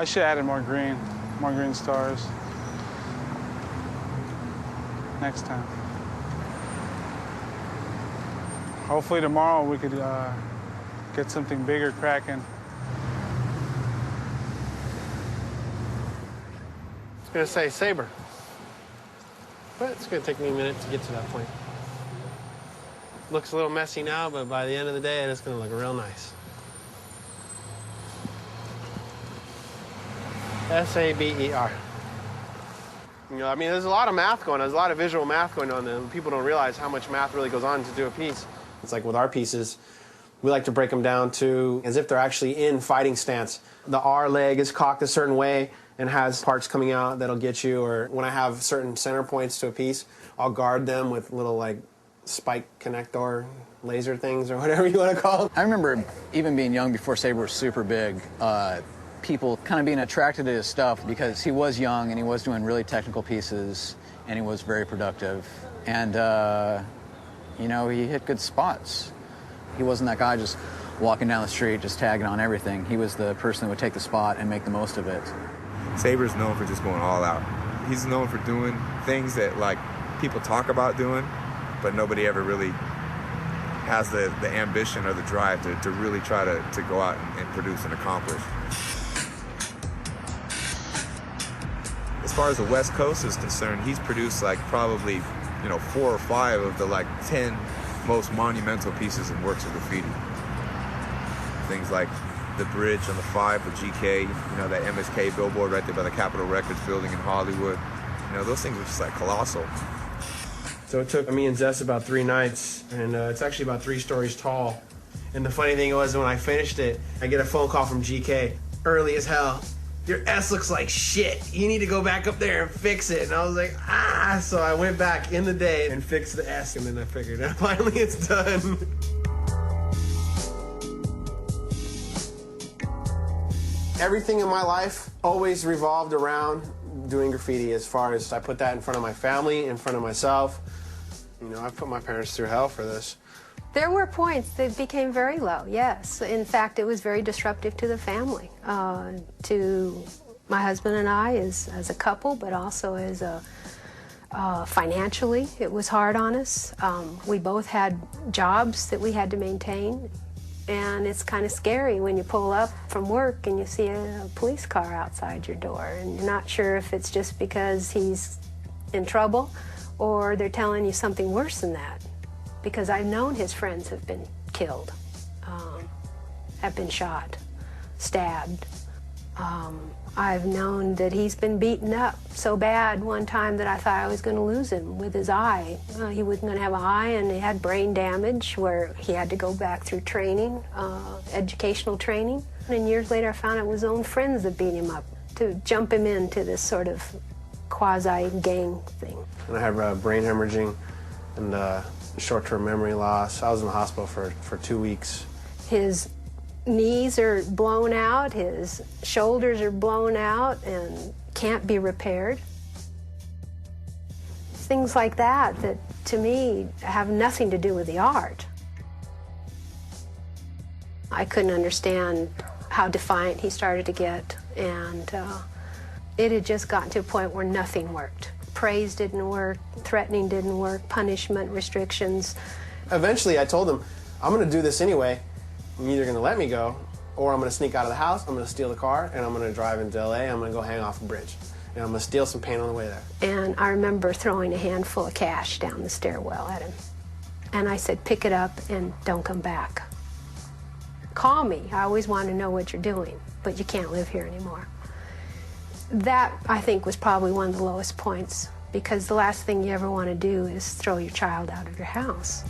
Speaker 1: I should have added more green stars. Next time. Hopefully tomorrow we could get something bigger cracking.
Speaker 8: It's gonna say Saber, but it's gonna take me a minute to get to that point. Looks a little messy now, but by the end of the day, it's gonna look real nice. S-A-B-E-R. You know, I mean, there's a lot of math going on. There's a lot of visual math going on, and people don't realize how much math really goes on to do a piece. It's like with our pieces, we like to break them down to as if they're actually in fighting stance. The R leg is cocked a certain way and has parts coming out that'll get you, or when I have certain center points to a piece, I'll guard them with little, like, spike connector laser things or whatever you want to call them.
Speaker 14: I remember even being young before Saber was super big, people kind of being attracted to his stuff because he was young and he was doing really technical pieces and he was very productive. And, you know, he hit good spots. He wasn't that guy just walking down the street, just tagging on everything. He was the person that would take the spot and make the most of it.
Speaker 15: Saber's known for just going all out. He's known for doing things that, like, people talk about doing, but nobody ever really has the ambition or the drive to really try to go out and produce and accomplish. As far as the West Coast is concerned, he's produced like probably, you know, 4 or 5 of the like 10 most monumental pieces and works of graffiti. Things like the bridge on the 5 with GK, you know, that MSK billboard right there by the Capitol Records building in Hollywood. You know, those things are just like colossal.
Speaker 8: So it took me and Zess about 3 nights, and it's actually about 3 stories tall. And the funny thing was, when I finished it, I get a phone call from GK, early as hell. "Your S looks like shit. You need to go back up there and fix it." And I was like, ah! So I went back in the day and fixed the S, and then I figured out finally it's done. Everything in my life always revolved around doing graffiti, as far as I put that in front of my family, in front of myself. You know, I put my parents through hell for this.
Speaker 3: There were points that became very low, yes. In fact, it was very disruptive to the family, to my husband and I as a couple, but also as financially. It was hard on us. We both had jobs that we had to maintain, and it's kind of scary when you pull up from work and you see a police car outside your door, and you're not sure if it's just because he's in trouble or they're telling you something worse than that. Because I've known his friends have been killed, have been shot, stabbed. I've known that he's been beaten up so bad one time that I thought I was going to lose him with his eye. He wasn't going to have an eye, and he had brain damage where he had to go back through training, educational training. And years later I found it was his own friends that beat him up to jump him into this sort of quasi-gang thing.
Speaker 8: And I had brain hemorrhaging and short-term memory loss. I was in the hospital for 2 weeks.
Speaker 3: His knees are blown out, his shoulders are blown out and can't be repaired. Things like that to me have nothing to do with the art. I couldn't understand how defiant he started to get, and it had just gotten to a point where nothing worked. Praise didn't work, threatening didn't work, punishment, restrictions.
Speaker 8: Eventually, I told him, I'm going to do this anyway. I'm either going to let me go, or I'm going to sneak out of the house, I'm going to steal the car, and I'm going to drive into LA, I'm going to go hang off a bridge. And I'm going to steal some paint on the way there.
Speaker 3: And I remember throwing a handful of cash down the stairwell at him. And I said, pick it up and don't come back. Call me. I always want to know what you're doing, but you can't live here anymore. That, I think, was probably one of the lowest points, because the last thing you ever want to do is throw your child out of your house.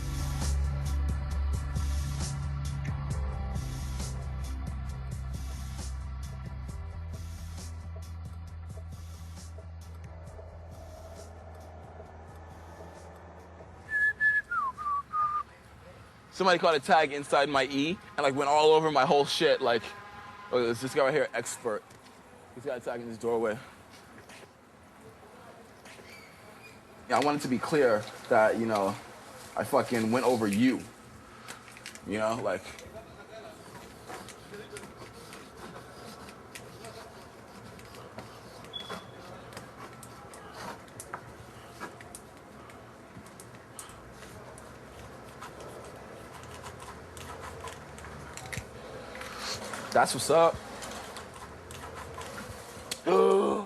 Speaker 4: Somebody caught a tag inside my E and like went all over my whole shit. Like, oh, there's this guy right here, expert. He's got a tag in his doorway. Yeah, I wanted to be clear that, you know, I fucking went over you. You know, like. That's what's up. Oh.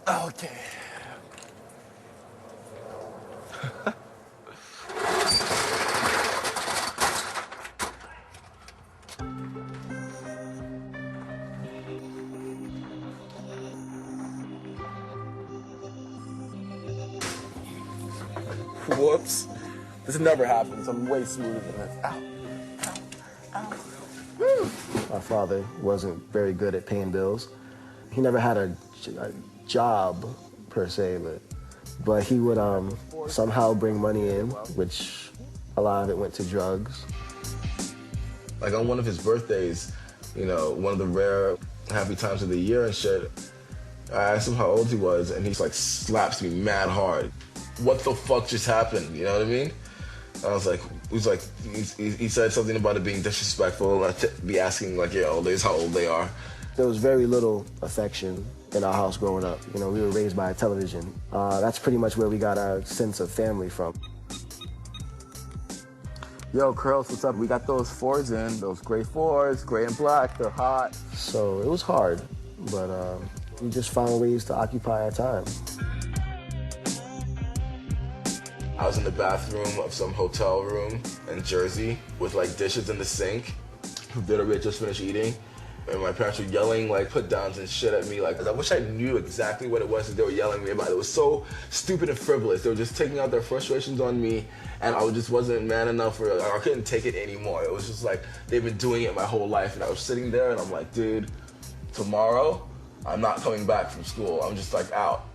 Speaker 4: Okay. Whoops. This never happens. I'm way smoother than this. Ow.
Speaker 9: My father wasn't very good at paying bills. He never had a job, per se, but he would somehow bring money in, which a lot of it went to drugs.
Speaker 4: Like on one of his birthdays, you know, one of the rare happy times of the year and shit, I asked him how old he was, and he's like slaps me mad hard. What the fuck just happened? You know what I mean? I was like, he said something about it being disrespectful, and I'd be asking like, yeah, old days, how old they are.
Speaker 9: There was very little affection in our house growing up. You know, we were raised by television. That's pretty much where we got our sense of family from.
Speaker 4: Yo, Curls, what's up? We got those 4s in, those gray 4s, gray and black, they're hot.
Speaker 9: So it was hard, but we just found ways to occupy our time.
Speaker 4: I was in the bathroom of some hotel room in Jersey with like dishes in the sink that we had just finished eating. And my parents were yelling like put downs and shit at me. Like, I wish I knew exactly what it was that they were yelling at me about. It was so stupid and frivolous. They were just taking out their frustrations on me, and I just wasn't man enough for it. I couldn't take it anymore. It was just like they've been doing it my whole life, and I was sitting there and I'm like, dude, tomorrow I'm not coming back from school. I'm just like out.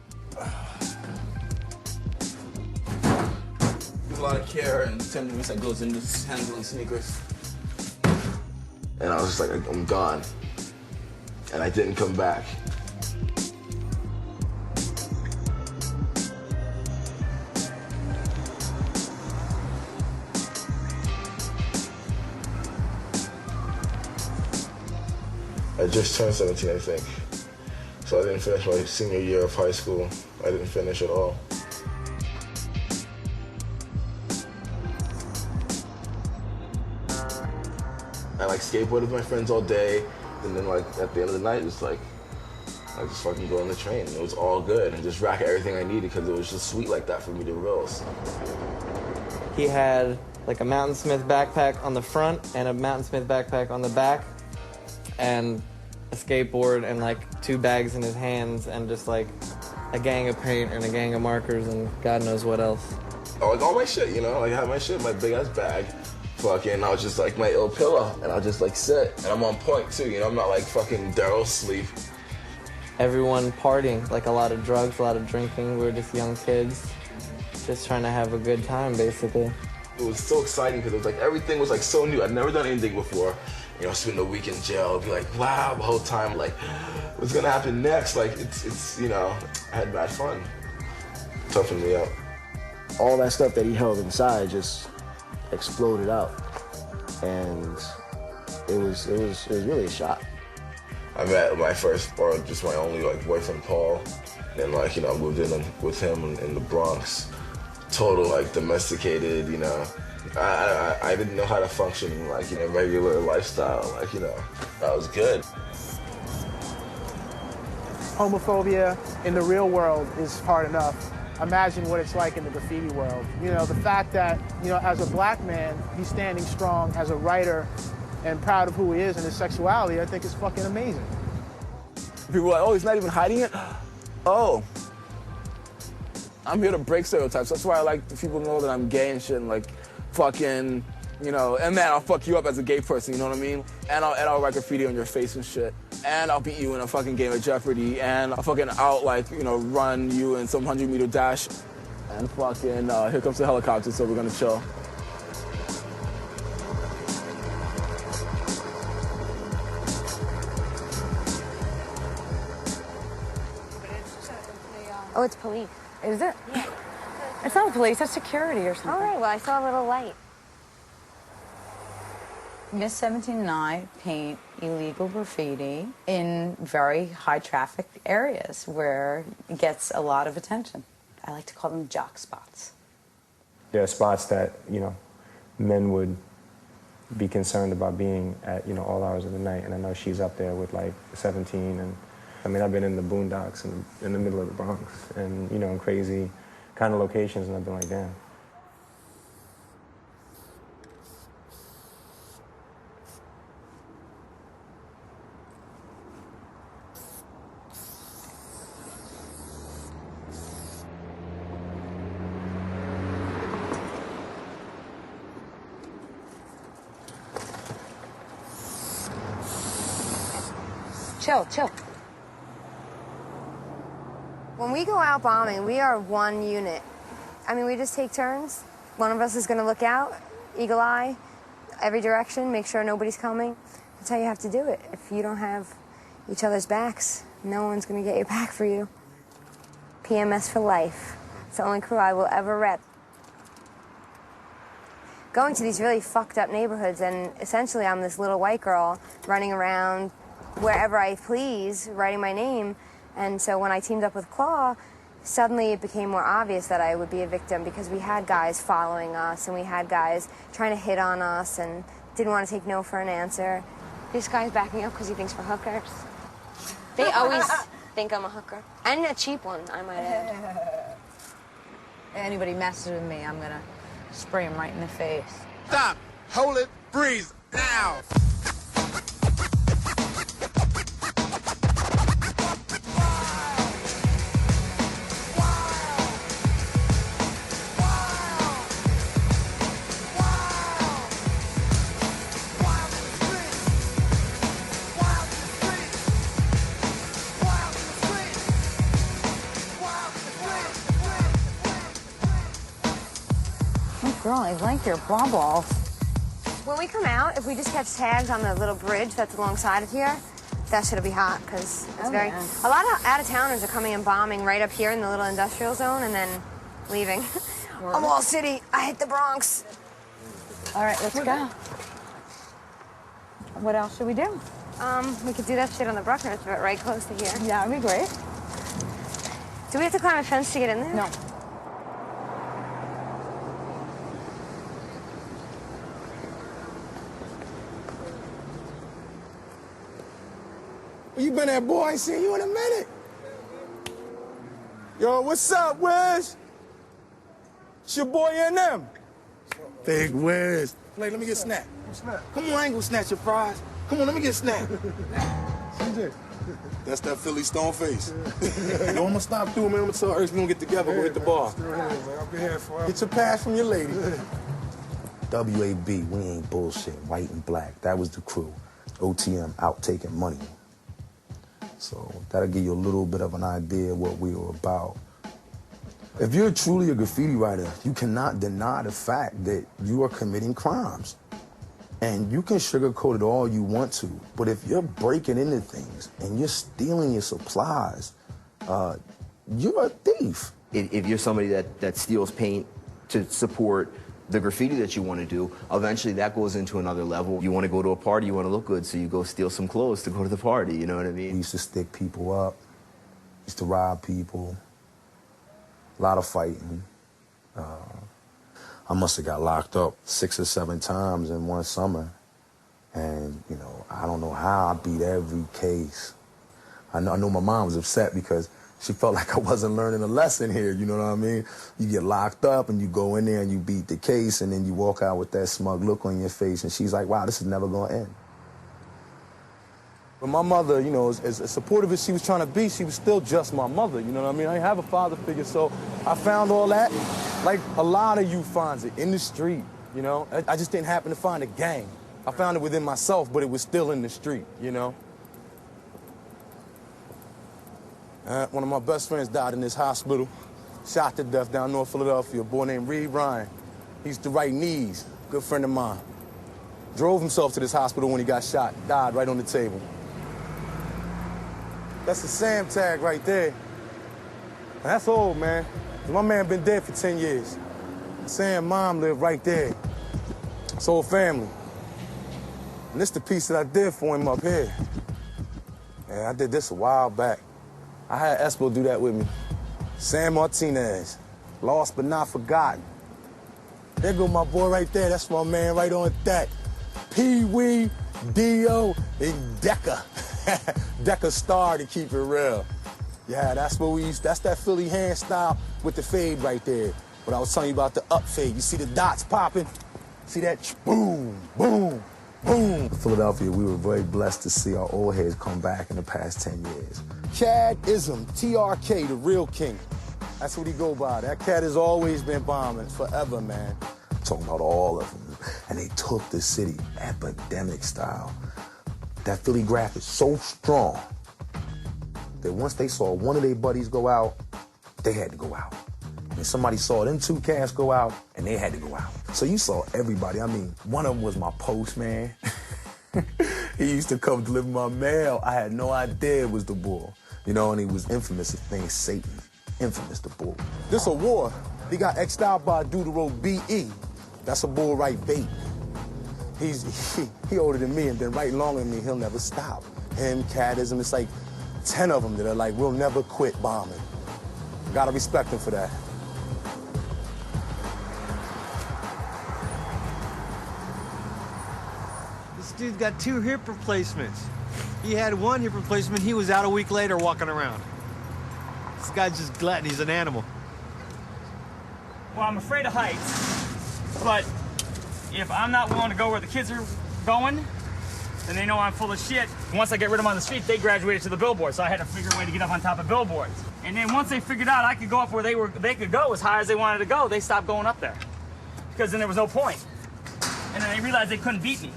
Speaker 4: There's a lot of care and tenderness that goes into handling sneakers. And I was just like, I'm gone. And I didn't come back. I just turned 17, I think. So I didn't finish my senior year of high school. I didn't finish at all. I like skateboarded with my friends all day, and then like at the end of the night, it's like I just fucking go on the train. It was all good, and just rack everything I needed because it was just sweet like that for me to reels.
Speaker 11: He had like a Mountain Smith backpack on the front and a Mountain Smith backpack on the back, and a skateboard and like 2 bags in his hands, and just like a gang of paint and a gang of markers and God knows what else.
Speaker 4: Oh, like all my shit, you know, like I had my shit, my big ass bag. Fucking, I was just like my ill pillow, and I'll just like sit, and I'm on point too, you know, I'm not like fucking Daryl sleep.
Speaker 11: Everyone partying, like a lot of drugs, a lot of drinking. We were just young kids, just trying to have a good time, basically.
Speaker 4: It was so exciting because it was like everything was like so new. I'd never done anything before. You know, spend a week in jail, be like, wow, the whole time, like, what's gonna happen next? Like, it's you know, I had bad fun. Toughened me up.
Speaker 9: All that stuff that he held inside just exploded out, and it was really a shock.
Speaker 4: I met my first, or just my only like boyfriend, Paul, And like, you know, I moved in with him in the Bronx. Total, like, domesticated, you know. I didn't know how to function in, like, you know, regular lifestyle. Like, you know, that was good.
Speaker 5: Homophobia in the real world is hard enough. Imagine what it's like in the graffiti world. You know, the fact that, you know, as a black man, he's standing strong as a writer and proud of who he is and his sexuality, I think is fucking amazing.
Speaker 4: People are like, oh, he's not even hiding it? Oh. I'm here to break stereotypes. That's why I like people know that I'm gay and shit and like fucking, you know, and man, I'll fuck you up as a gay person, you know what I mean? And I'll write graffiti on your face and shit. And I'll beat you in a fucking game of Jeopardy. And I'll fucking like, you know, run you in some 100-meter dash. And fucking, here comes the helicopter, so we're gonna chill.
Speaker 6: Oh, it's police. Is it? Yeah. It's not police, it's security or something.
Speaker 16: All right, well, I saw a little light.
Speaker 6: Miss 17 and I paint illegal graffiti in very high traffic areas where it gets a lot of attention. I like to call them jock spots.
Speaker 17: There are spots that, you know, men would be concerned about being at, you know, all hours of the night, and I know she's up there with like 17, and I mean, I've been in the boondocks in the middle of the Bronx and, you know, in crazy kind of locations, and I've been like, damn.
Speaker 6: Chill.
Speaker 16: When we go out bombing, we are one unit. I mean, we just take turns. One of us is going to look out, eagle eye, every direction, make sure nobody's coming. That's how you have to do it. If you don't have each other's backs, no one's going to get your back for you. PMS for life. It's the only crew I will ever rep. Going to these really fucked up neighborhoods, and essentially I'm this little white girl running around wherever I please, writing my name. And so when I teamed up with Claw, suddenly it became more obvious that I would be a victim because we had guys following us and we had guys trying to hit on us and didn't want to take no for an answer. This guy's backing up because he thinks we're hookers. They always think I'm a hooker. And a cheap one, I might add.
Speaker 6: Anybody messes with me, I'm gonna spray him right in the face.
Speaker 20: Stop! Hold it! Freeze! Now!
Speaker 6: Girl, I like your baubles.
Speaker 16: When we come out, if we just catch tags on the little bridge that's alongside of here, that should be hot because it's very...
Speaker 6: Yeah.
Speaker 16: A lot of out-of-towners are coming and bombing right up here in the little industrial zone and then leaving. I'm all city. I hit the Bronx.
Speaker 6: All right, let's go. What else should we do?
Speaker 16: We could do that shit on the Bruckner, but right close to here.
Speaker 6: Yeah, that'd be great.
Speaker 16: Do we have to climb a fence to get in there?
Speaker 6: No.
Speaker 21: Where you been at, boy? I ain't seen you in a minute. Yo, what's up, Wiz? It's your boy NM. Big Wiz. Play, let me get a snack. Come on, I ain't gonna snatch your fries. Come on, let me get a snack. CJ. That's that Philly stone face. Yo, I'm gonna stop through, man. I'm gonna tell Ernst we gonna get together, go hit the bar. I'll be here for Get your pass from your lady.
Speaker 2: WAB, we ain't bullshit. White and black. That was the crew. OTM, out taking money. So that'll give you a little bit of an idea of what we were about. If you're truly a graffiti writer, you cannot deny the fact that you are committing crimes. And you can sugarcoat it all you want to, but if you're breaking into things and you're stealing your supplies, you're a thief.
Speaker 22: If you're somebody that steals paint to support the graffiti that you want to do, eventually that goes into another level. You want to go to a party, you want to look good, so you go steal some clothes to go to the party, you know what I mean?
Speaker 2: We used to stick people up Used to rob people, a lot of fighting. I must have got locked up 6 or 7 times in one summer. And, you know, I don't know how I beat every case. I know my mom was upset because she felt like I wasn't learning a lesson here, you know what I mean? You get locked up and you go in there and you beat the case and then you walk out with that smug look on your face and she's like, wow, this is never gonna end. But my mother, you know, as supportive as she was trying to be, she was still just my mother, you know what I mean? I didn't have a father figure, so I found all that, like a lot of youth finds it, in the street, you know? I just didn't happen to find a gang. I found it within myself, but it was still in the street, you know? One of my best friends died in this hospital, shot to death down North Philadelphia, a boy named Reed Ryan. He used to write knees, good friend of mine. Drove himself to this hospital when he got shot, died right on the table. That's a Sam tag right there. And that's old, man. My man been dead for 10 years. Sam's mom lived right there. It's whole family. And this the piece that I did for him up here. Yeah, I did this a while back. I had Espo do that with me. Sam Martinez, lost but not forgotten. There go my boy right there. That's my man right on that. Pee-wee, Dio, and Decker. Decker Star to keep it real. Yeah, that's what we used. That's that Philly hand style with the fade right there. But I was telling you about the up fade. You see the dots popping? See that? Boom, boom, boom. Philadelphia, we were very blessed to see our old heads come back in the past 10 years. Chad-ism, TRK, the real king. That's what he go by. That cat has always been bombing forever, man. Talking about all of them. And they took the city epidemic style. That Philly graph is so strong that once they saw one of their buddies go out, they had to go out. And somebody saw them 2 cats go out, and they had to go out. So you saw everybody. I mean, one of them was my postman. He used to come deliver my mail. I had no idea it was the bull. You know, and he was infamous as thing Satan. Infamous, the bull. This a war. He got X'd out by a dude who wrote B.E. That's a bull right bait. He older than me and been writing longer than me. He'll never stop. Him, Catism, it's like 10 of them that are like, we'll never quit bombing. Gotta respect him for that.
Speaker 18: This dude got 2 hip replacements. He had 1 hip replacement, he was out a week later walking around. This guy's just glutton, he's an animal.
Speaker 10: Well, I'm afraid of heights, but if I'm not willing to go where the kids are going, then they know I'm full of shit. Once I get rid of them on the street, they graduated to the billboard, so I had to figure a way to get up on top of billboards. And then once they figured out I could go up where they could go as high as they wanted to go, they stopped going up there. Because then there was no point. And then they realized they couldn't beat me.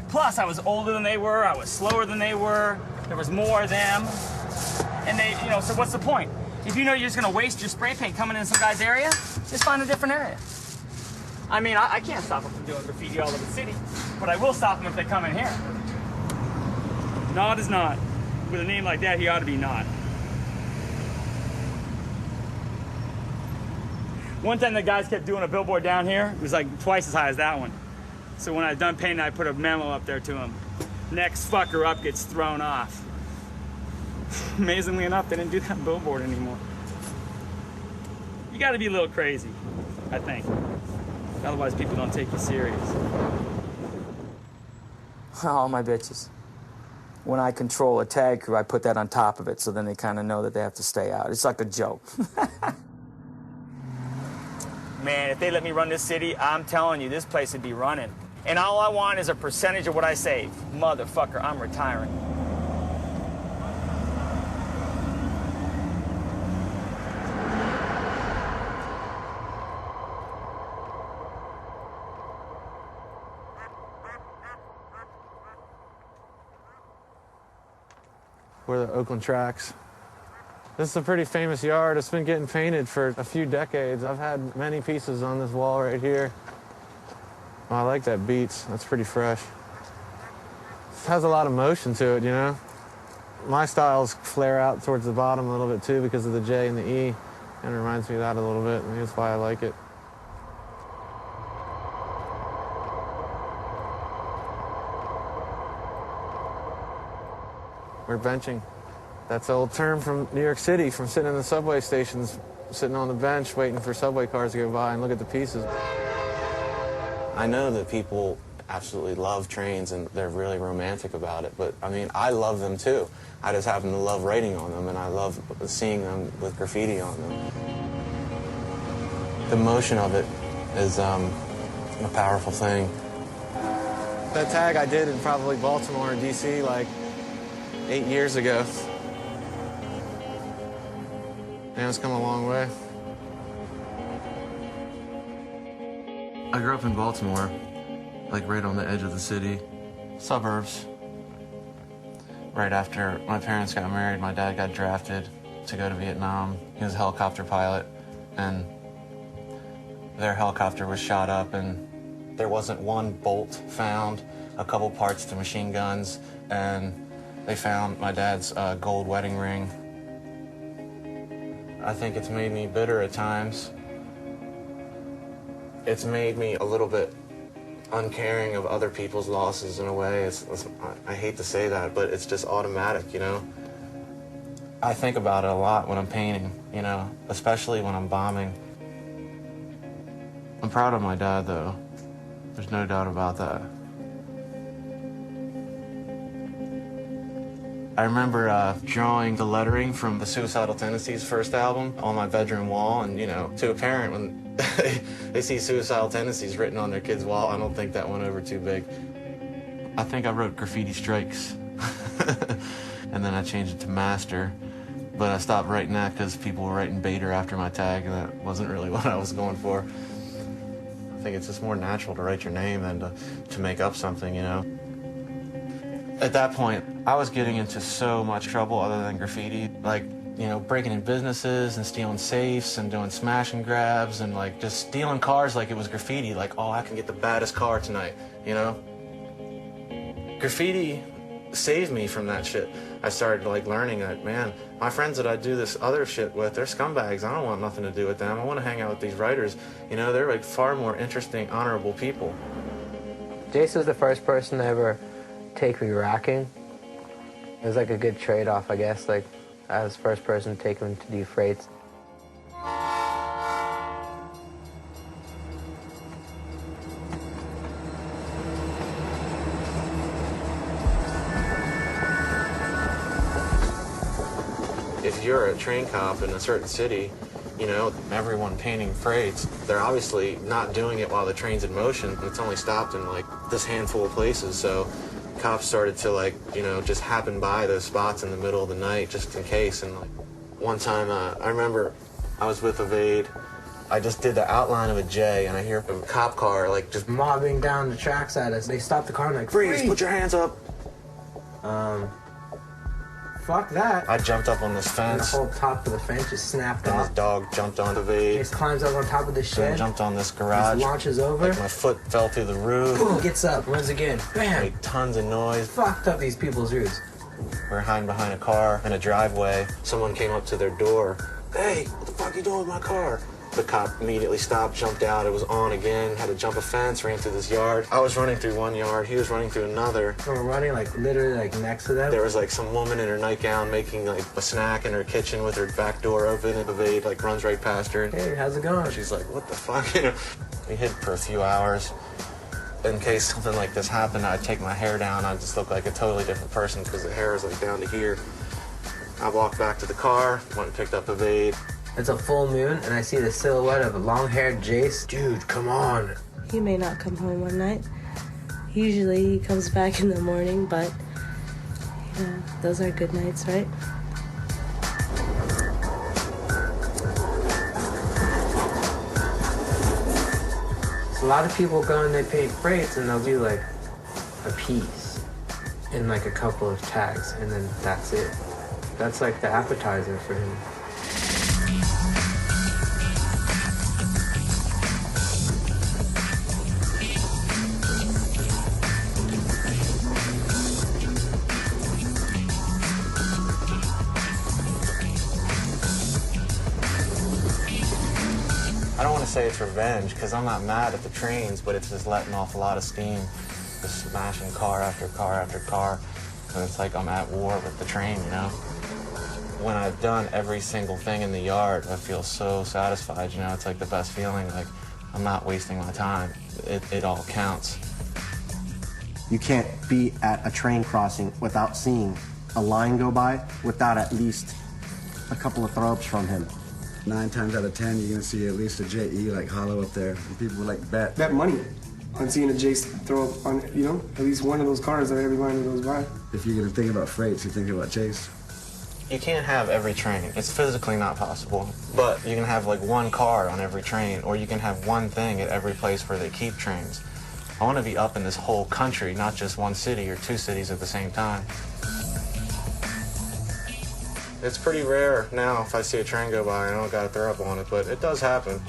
Speaker 10: Plus, I was older than they were, I was slower than they were, there was more of them. And they, you know, so what's the point? If you know you're just gonna waste your spray paint coming in some guy's area, just find a different area. I mean, I can't stop them from doing graffiti all over the city, but I will stop them if they come in here. Nod is not. With a name like that, he ought to be not. One time the guys kept doing a billboard down here. It was like twice as high as that one. So when I was done painting, I put a memo up there to him. Next fucker up gets thrown off. Amazingly enough, they didn't do that billboard anymore. You gotta be a little crazy, I think. Otherwise, people don't take you serious.
Speaker 19: All my bitches. When I control a tag crew, I put that on top of it, so then they kind of know that they have to stay out. It's like a joke.
Speaker 10: Man, if they let me run this city, I'm telling you, this place would be running. And all I want is a percentage of what I save. Motherfucker, I'm retiring.
Speaker 12: We're the Oakland Tracks. This is a pretty famous yard. It's been getting painted for a few decades. I've had many pieces on this wall right here. Oh, I like that Beats. That's pretty fresh. It has a lot of motion to it, you know? My styles flare out towards the bottom a little bit too because of the J and the E. And it reminds me of that a little bit. Maybe that's why I like it. We're benching. That's an old term from New York City, from sitting in the subway stations, sitting on the bench waiting for subway cars to go by and look at the pieces. I know that people absolutely love trains and they're really romantic about it, but I mean, I love them too. I just happen to love writing on them, and I love seeing them with graffiti on them. The motion of it is a powerful thing. That tag I did in probably Baltimore and DC like 8 years ago. And it's come a long way. I grew up in Baltimore, like right on the edge of the city, suburbs. Right after my parents got married, my dad got drafted to go to Vietnam. He was a helicopter pilot, and their helicopter was shot up, and there wasn't one bolt found, a couple parts to machine guns, and they found my dad's gold wedding ring. I think it's made me bitter at times. It's made me a little bit uncaring of other people's losses in a way. I hate to say that, but it's just automatic, you know? I think about it a lot when I'm painting, you know, especially when I'm bombing. I'm proud of my dad, though. There's no doubt about that. I remember drawing the lettering from the Suicidal Tendencies first album on my bedroom wall, and, you know, to a parent, when they see Suicidal Tendencies written on their kid's wall, I don't think that went over too big. I think I wrote Graffiti Strikes, and then I changed it to Master, but I stopped writing that because people were writing Bader after my tag, and that wasn't really what I was going for. I think it's just more natural to write your name than to make up something, you know? At that point, I was getting into so much trouble other than graffiti, like, you know, breaking in businesses and stealing safes and doing smash and grabs and, like, just stealing cars like it was graffiti, like, oh, I can get the baddest car tonight, you know? Graffiti saved me from that shit. I started, like, learning that, man, my friends that I do this other shit with, they're scumbags. I don't want nothing to do with them. I want to hang out with these writers. You know, they're, like, far more interesting, honorable people.
Speaker 7: Jace was the first person to ever take me racking. It was like a good trade-off, I guess. Like, I was the first person to take him to do freights.
Speaker 12: If you're a train cop in a certain city, you know, everyone painting freights, they're obviously not doing it while the train's in motion. It's only stopped in, like, this handful of places, so cops started to, like, you know, just happen by those spots in the middle of the night just in case. And, like, one time, I remember I was with Evade. I just did the outline of a J, and I hear a cop car, like, just
Speaker 7: mobbing down the tracks at us. They stopped the car and like,
Speaker 12: freeze, put your hands up.
Speaker 7: Fuck that.
Speaker 12: I jumped up on this fence.
Speaker 7: And the whole top of the fence just snapped
Speaker 12: and
Speaker 7: off.
Speaker 12: This dog jumped on Evade.
Speaker 7: He just climbs up on top of the shed.
Speaker 12: Then jumped on this garage.
Speaker 7: Just launches over.
Speaker 12: Like, my foot fell through the roof.
Speaker 7: Boom, gets up, runs again. Bam.
Speaker 12: Made tons of noise.
Speaker 7: Fucked up these people's roofs.
Speaker 12: We're hiding behind a car in a driveway. Someone came up to their door. Hey, what the fuck are you doing with my car? The cop immediately stopped, jumped out. It was on again. Had to jump a fence, ran through this yard. I was running through one yard. He was running through another.
Speaker 7: We were running, like, literally, like, next to them.
Speaker 12: There was, like, some woman in her nightgown making, like, a snack in her kitchen with her back door open, and Evade, like, runs right past her.
Speaker 7: Hey, how's it going?
Speaker 12: She's like, what the fuck? You know? We hid for a few hours. In case something like this happened, I'd take my hair down. I'd just look like a totally different person because the hair is, like, down to here. I walked back to the car, went and picked up Evade.
Speaker 7: It's a full moon, and I see the silhouette of a long-haired Jace. Dude, come on.
Speaker 13: He may not come home one night. Usually he comes back in the morning, but, you know, those are good nights, right?
Speaker 7: A lot of people go and they paint freights, and they'll do, like, a piece in, like, a couple of tags, and then that's it. That's, like, the appetizer for him.
Speaker 12: I don't want to say it's revenge, because I'm not mad at the trains, but it's just letting off a lot of steam. Just smashing car after car after car. And it's like I'm at war with the train, you know?
Speaker 11: When I've done every single thing in the yard, I feel so satisfied, you know, it's like the best feeling, like I'm not wasting my time. It all counts.
Speaker 1: You can't be at a train crossing without seeing a line go by without at least a couple of throw-ups from him.
Speaker 14: 9 times out of 10, you're gonna see at least a JE like hollow up there. And people like bet
Speaker 23: money on seeing a J throw up on, you know, at least one of those cars that every line goes by.
Speaker 14: If you're gonna think about freights, you're thinking about Chase.
Speaker 11: You can't have every train. It's physically not possible. But you can have like one car on every train, or you can have one thing at every place where they keep trains. I want to be up in this whole country, not just one city or 2 cities at the same time. It's pretty rare now if I see a train go by, I don't got to throw up on it, but it does happen.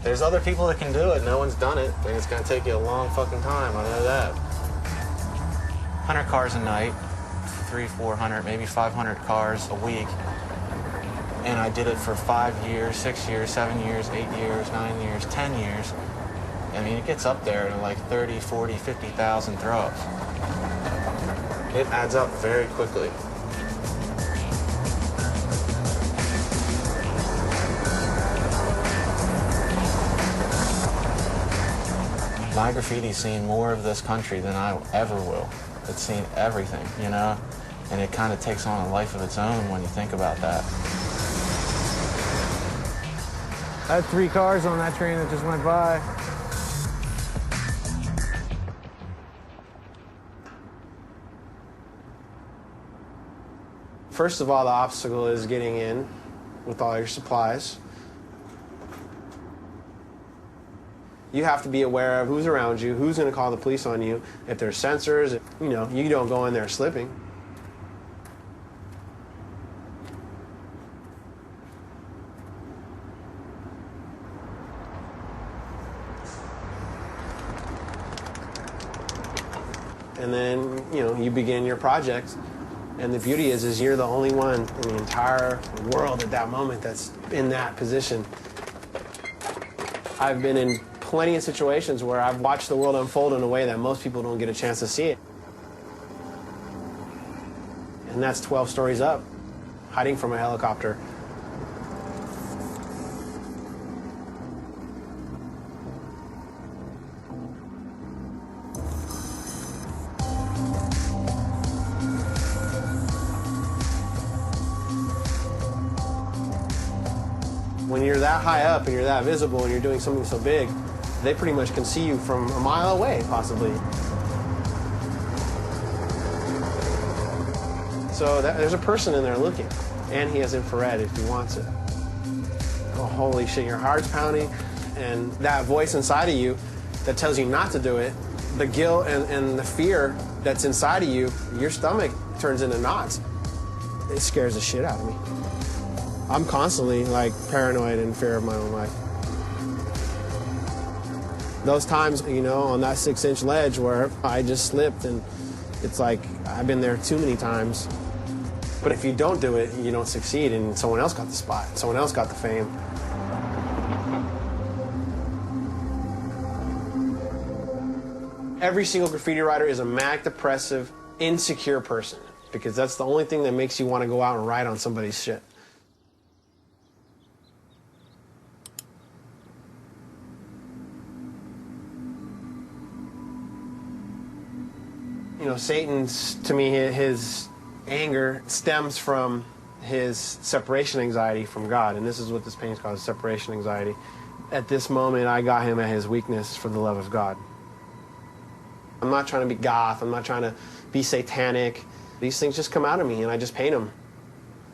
Speaker 11: There's other people that can do it. No one's done it, and it's going to take you a long fucking time. I know that. 100 cars a night. 300, 400, maybe 500 cars a week. And I did it for 5 years, 6 years, 7 years, 8 years, 9 years, 10 years. I mean, it gets up there to like 30, 40, 50,000 throw-ups. It adds up very quickly. My graffiti's seen more of this country than I ever will. It's seen everything, you know? And it kind of takes on a life of its own when you think about that.
Speaker 5: I had 3 cars on that train that just went by.
Speaker 8: First of all, the obstacle is getting in with all your supplies. You have to be aware of who's around you, who's going to call the police on you. If there's sensors, you know, you don't go in there slipping. And then, you know, you begin your project. And the beauty is you're the only one in the entire world at that moment that's in that position. I've been in plenty of situations where I've watched the world unfold in a way that most people don't get a chance to see it. And that's 12 stories up, hiding from a helicopter. When you're that high up and you're that visible and you're doing something so big, they pretty much can see you from a mile away, possibly. So there's a person in there looking, and he has infrared if he wants it. Oh, holy shit, your heart's pounding, and that voice inside of you that tells you not to do it, the guilt and the fear that's inside of you, your stomach turns into knots. It scares the shit out of me. I'm constantly like paranoid and fear of my own life. Those times, you know, on that 6-inch ledge where I just slipped, and it's like I've been there too many times. But if you don't do it, you don't succeed, and someone else got the spot, someone else got the fame. Every single graffiti writer is a manic depressive, insecure person, because that's the only thing that makes you want to go out and write on somebody's shit. You know, Satan's, to me, his anger stems from his separation anxiety from God, and this is what this painting's called, separation anxiety. At this moment, I got him at his weakness for the love of God. I'm not trying to be goth, I'm not trying to be satanic. These things just come out of me, and I just paint them.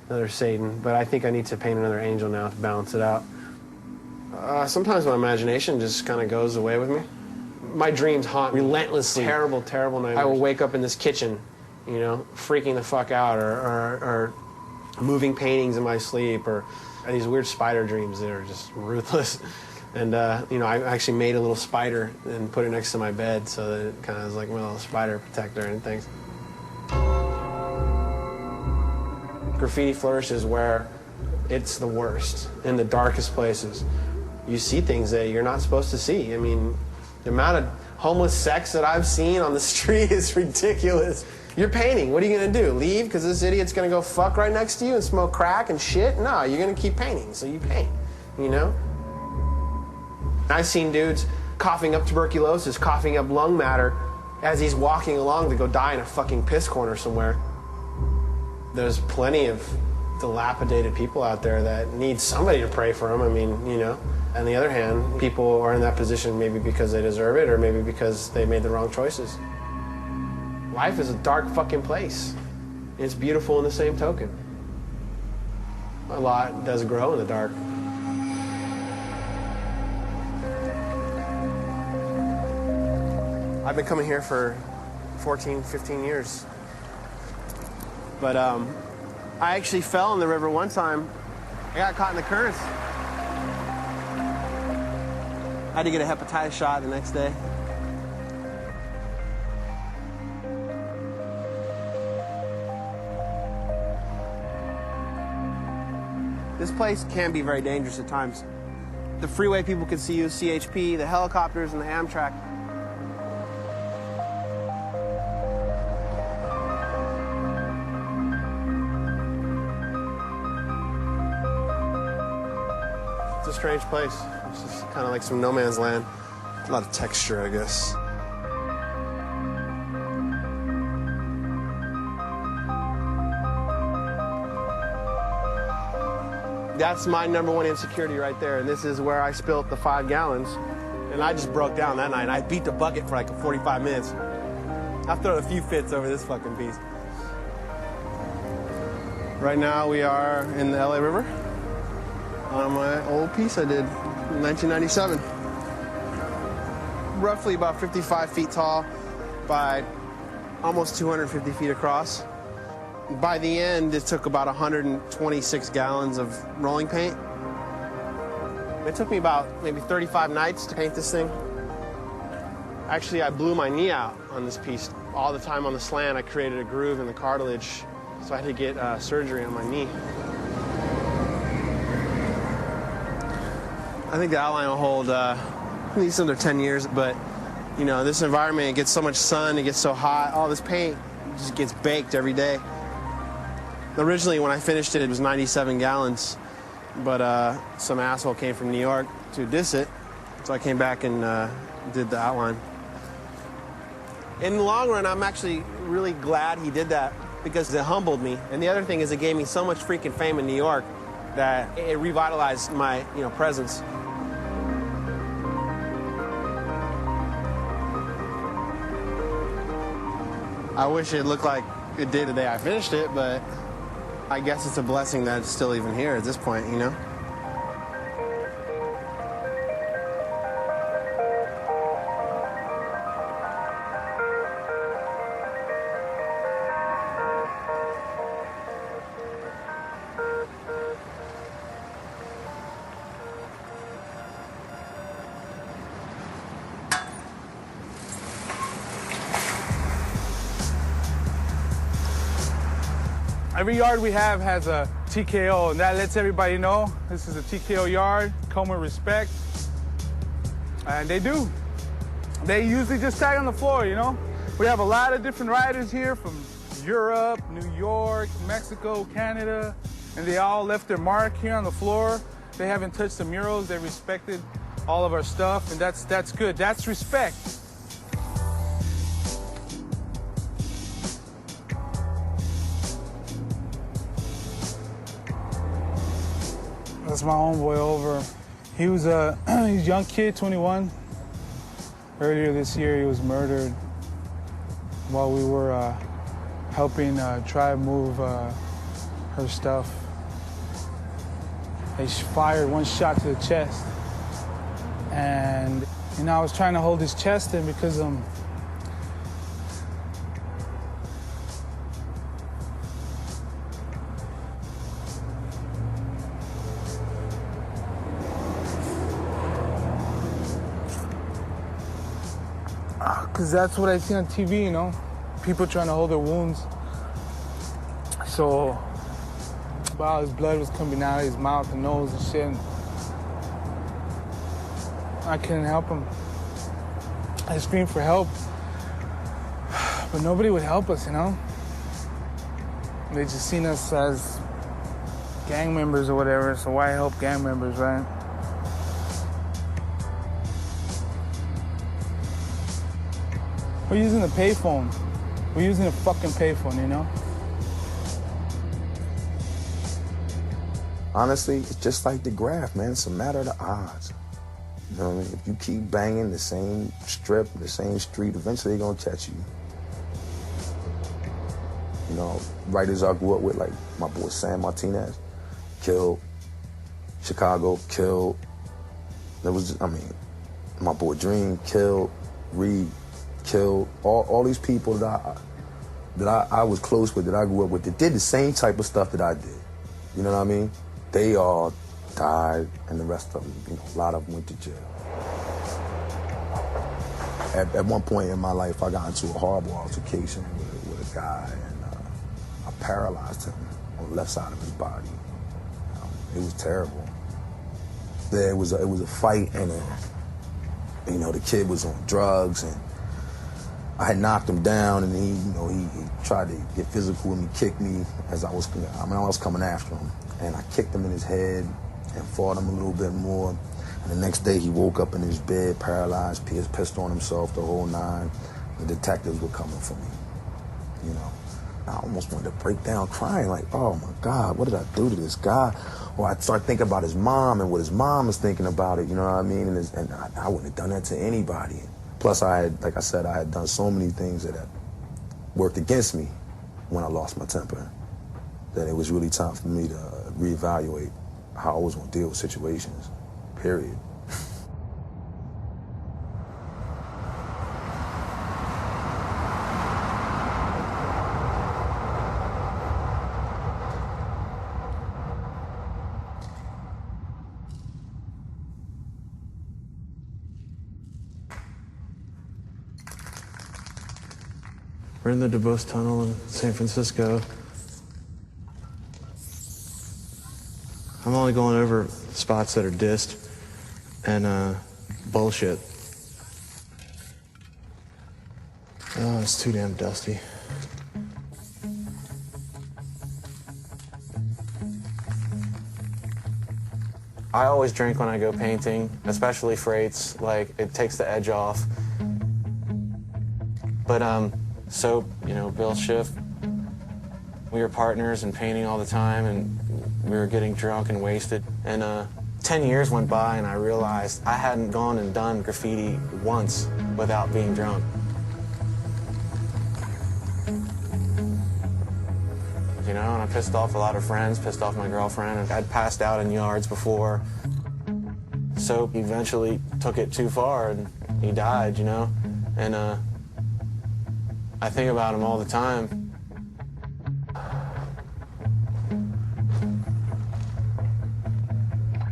Speaker 8: Another Satan, but I think I need to paint another angel now to balance it out. Sometimes my imagination just kind of goes away with me. My dreams haunt me relentlessly. Terrible, terrible nightmares. I will wake up in this kitchen, you know, freaking the fuck out, or moving paintings in my sleep, or these weird spider dreams that are just ruthless. And, you know, I actually made a little spider and put it next to my bed so that it kind of is like my little spider protector and things. Graffiti flourishes where it's the worst, in the darkest places. You see things that you're not supposed to see. I mean, the amount of homeless sex that I've seen on the street is ridiculous. You're painting. What are you gonna do? Leave because this idiot's gonna go fuck right next to you and smoke crack and shit? No, you're gonna keep painting, so you paint, you know? I've seen dudes coughing up tuberculosis, coughing up lung matter as he's walking along to go die in a fucking piss corner somewhere. There's plenty of dilapidated people out there that need somebody to pray for them. I mean, you know. On the other hand, people are in that position maybe because they deserve it or maybe because they made the wrong choices. Life is a dark fucking place. It's beautiful in the same token. A lot does grow in the dark. I've been coming here for 14, 15 years. But I actually fell in the river one time. I got caught in the currents. I had to get a hepatitis shot the next day. This place can be very dangerous at times. The freeway people can see you, CHP, the helicopters, and the Amtrak. It's a strange place. It's just kind of like some no man's land. A lot of texture, I guess. That's my #1 insecurity right there, and this is where I spilled the 5 gallons. And I just broke down that night. I beat the bucket for like 45 minutes. I've thrown a few fits over this fucking piece. Right now we are in the LA River on my old piece I did in 1997. Roughly about 55 feet tall by almost 250 feet across. By the end, it took about 126 gallons of rolling paint. It took me about maybe 35 nights to paint this thing. Actually, I blew my knee out on this piece. All the time on the slant, I created a groove in the cartilage, so I had to get surgery on my knee. I think the outline will hold at least under 10 years, but you know, this environment, it gets so much sun, it gets so hot, all this paint just gets baked every day. Originally, when I finished it, it was 97 gallons, but some asshole came from New York to diss it, so I came back and did the outline. In the long run, I'm actually really glad he did that because it humbled me. And the other thing is it gave me so much freaking fame in New York that it revitalized my, presence. I wish it looked like it did the day I finished it, but I guess it's a blessing that it's still even here at this point, you know?
Speaker 3: Every yard we have has a TKO, and that lets everybody know this is a TKO yard, come with respect. And they do. They usually just tag on the floor, you know? We have a lot of different riders here from Europe, New York, Mexico, Canada, and they all left their mark here on the floor. They haven't touched the murals, they respected all of our stuff, and that's good. That's respect. That's my homeboy over. He was a young kid, 21. Earlier this year, he was murdered while we were helping tribe move her stuff. They fired one shot to the chest. And, I was trying to hold his chest in because that's what I see on TV, People trying to hold their wounds. So, wow, his blood was coming out of his mouth and nose and shit. And I couldn't help him. I screamed for help. But nobody would help us, you know? They just seen us as gang members or whatever, so why help gang members, right? We're using a payphone. We're using a fucking payphone, you know?
Speaker 2: Honestly, it's just like the graph, man. It's a matter of the odds. You know what I mean? If you keep banging the same strip, the same street, eventually they're gonna catch you. You know, writers I grew up with, like my boy Sam Martinez, killed. Chicago, killed. There was, I mean, my boy Dream, killed. Reed, killed. All these people that I was close with, that I grew up with, that did the same type of stuff that I did. You know what I mean? They all died, and the rest of them, you know, a lot of them went to jail. At one point in my life, I got into a horrible altercation with a guy, and I paralyzed him on the left side of his body. It was terrible. It was a fight, and you know, the kid was on drugs, and I had knocked him down, and he tried to get physical with me, kicked me as I was coming after him, and I kicked him in his head and fought him a little bit more. And the next day he woke up in his bed, paralyzed, pissed on himself, the whole nine. The detectives were coming for me, you know. I almost wanted to break down crying, like, oh my God, what did I do to this guy? Or I'd start thinking about his mom and what his mom was thinking about it, you know what I mean? And I wouldn't have done that to anybody. Plus, like I said, I had done so many things that had worked against me when I lost my temper, that it was really time for me to reevaluate how I was going to deal with situations, period.
Speaker 12: We're in the DuBois Tunnel in San Francisco. I'm only going over spots that are dissed and bullshit. Oh, it's too damn dusty. I always drink when I go painting, especially freights. Like, it takes the edge off. But soap, you know, Bill Schiff, we were partners and painting all the time, and we were getting drunk and wasted. And 10 years went by, and I realized I hadn't gone and done graffiti once without being drunk. You know, and I pissed off a lot of friends, pissed off my girlfriend, and I'd passed out in yards before. Soap eventually took it too far, and he died, you know? And I think about him all the time.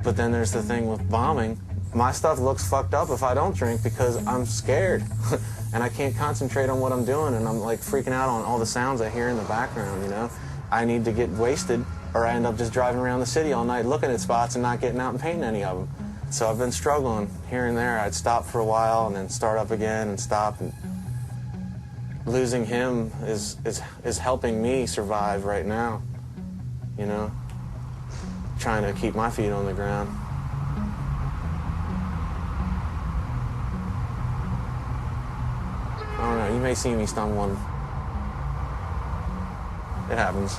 Speaker 12: But then there's the thing with bombing. My stuff looks fucked up if I don't drink because I'm scared. And I can't concentrate on what I'm doing, and I'm like freaking out on all the sounds I hear in the background, you know? I need to get wasted, or I end up just driving around the city all night looking at spots and not getting out and painting any of them. So I've been struggling here and there. I'd stop for a while and then start up again and stop. And losing him is helping me survive right now, you know? Trying to keep my feet on the ground. I don't know, you may see me stumbling. It happens.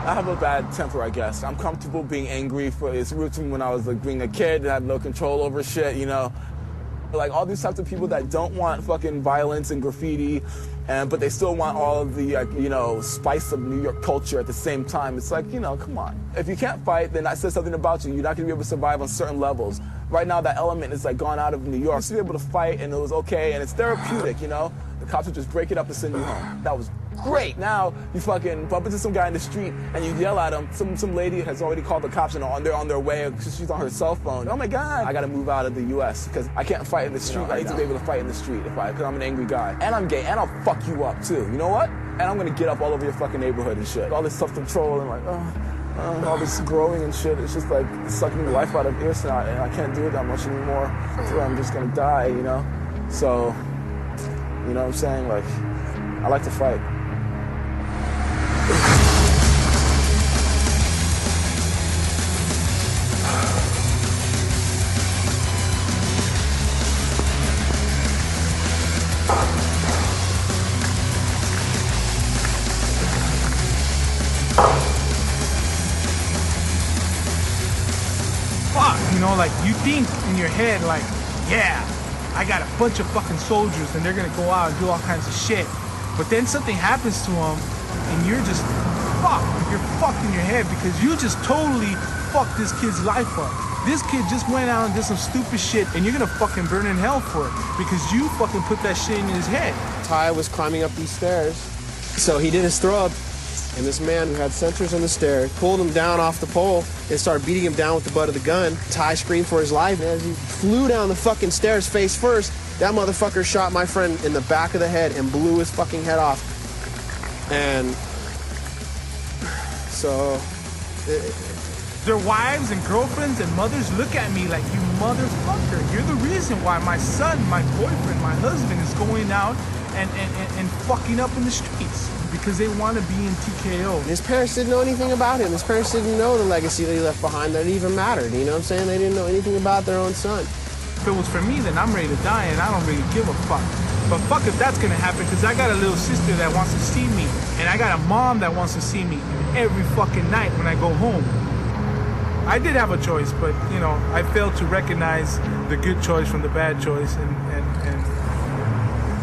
Speaker 4: I have a bad temper, I guess. I'm comfortable being angry. It's roots from when I was like being a kid and had no control over shit, you know? Like all these types of people that don't want fucking violence and graffiti, but they still want all of the, you know, spice of New York culture at the same time. It's like, you know, come on. If you can't fight, then that says something about you. You're not gonna be able to survive on certain levels. Right now, that element is like gone out of New York. I used to be able to fight, and it was okay, and it's therapeutic, you know? The cops would just break it up and send you home. That was great. Now you fucking bump into some guy in the street and you yell at him. Some lady has already called the cops and they're on their way because she's on her cell phone. Oh my God, I gotta move out of the U.S. because I can't fight in the street. I need to be able to fight in the street because I'm an angry guy. And I'm gay, and I'll fuck you up too. You know what? And I'm gonna get up all over your fucking neighborhood and shit. All this self-control and like, all this growing and shit, it's just like sucking the life out of earshot, and I can't do it that much anymore. So I'm just gonna die, you know? So, you know what I'm saying? Like, I like to fight.
Speaker 3: You know, like, you think in your head, like, yeah, I got a bunch of fucking soldiers and they're gonna go out and do all kinds of shit. But then something happens to them and you're just fucked. You're fucked in your head because you just totally fucked this kid's life up. This kid just went out and did some stupid shit and you're gonna fucking burn in hell for it because you fucking put that shit in his head.
Speaker 8: Ty was climbing up these stairs, so he did his throw up. And this man who had sensors on the stairs pulled him down off the pole and started beating him down with the butt of the gun. Ty screamed for his life, and as he flew down the fucking stairs face first, that motherfucker shot my friend in the back of the head and blew his fucking head off. And so...
Speaker 3: Their wives and girlfriends and mothers look at me like, you motherfucker, you're the reason why my son, my boyfriend, my husband is going out and fucking up in the streets. Because they want to be in TKO.
Speaker 8: His parents didn't know anything about him. His parents didn't know the legacy that he left behind, that it even mattered. You know what I'm saying? They didn't know anything about their own son.
Speaker 3: If it was for me, then I'm ready to die and I don't really give a fuck. But fuck if that's gonna happen, because I got a little sister that wants to see me. And I got a mom that wants to see me every fucking night when I go home. I did have a choice, but, you know, I failed to recognize the good choice from the bad choice. And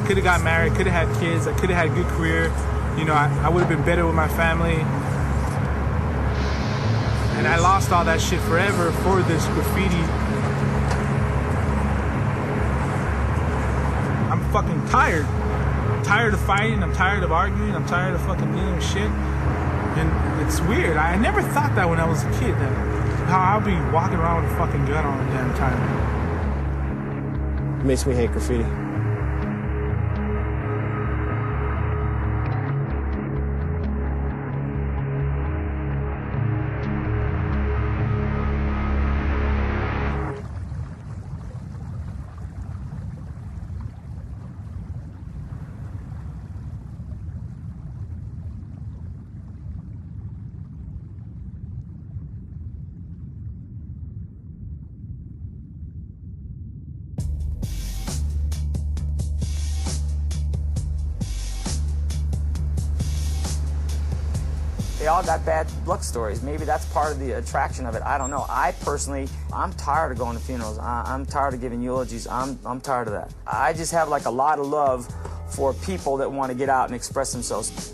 Speaker 3: could have got married, could have had kids, I could have had a good career. You know, I would have been better with my family. And I lost all that shit forever for this graffiti. I'm fucking tired. I'm tired of fighting, I'm tired of arguing, I'm tired of fucking dealing with shit. And it's weird. I never thought that when I was a kid, that how I'll be walking around with a fucking gun all the damn time.
Speaker 8: It makes me hate graffiti.
Speaker 19: They all got bad luck stories. Maybe that's part of the attraction of it. I don't know. I personally, I'm tired of going to funerals. I'm tired of giving eulogies. I'm tired of that. I just have like a lot of love for people that want to get out and express themselves.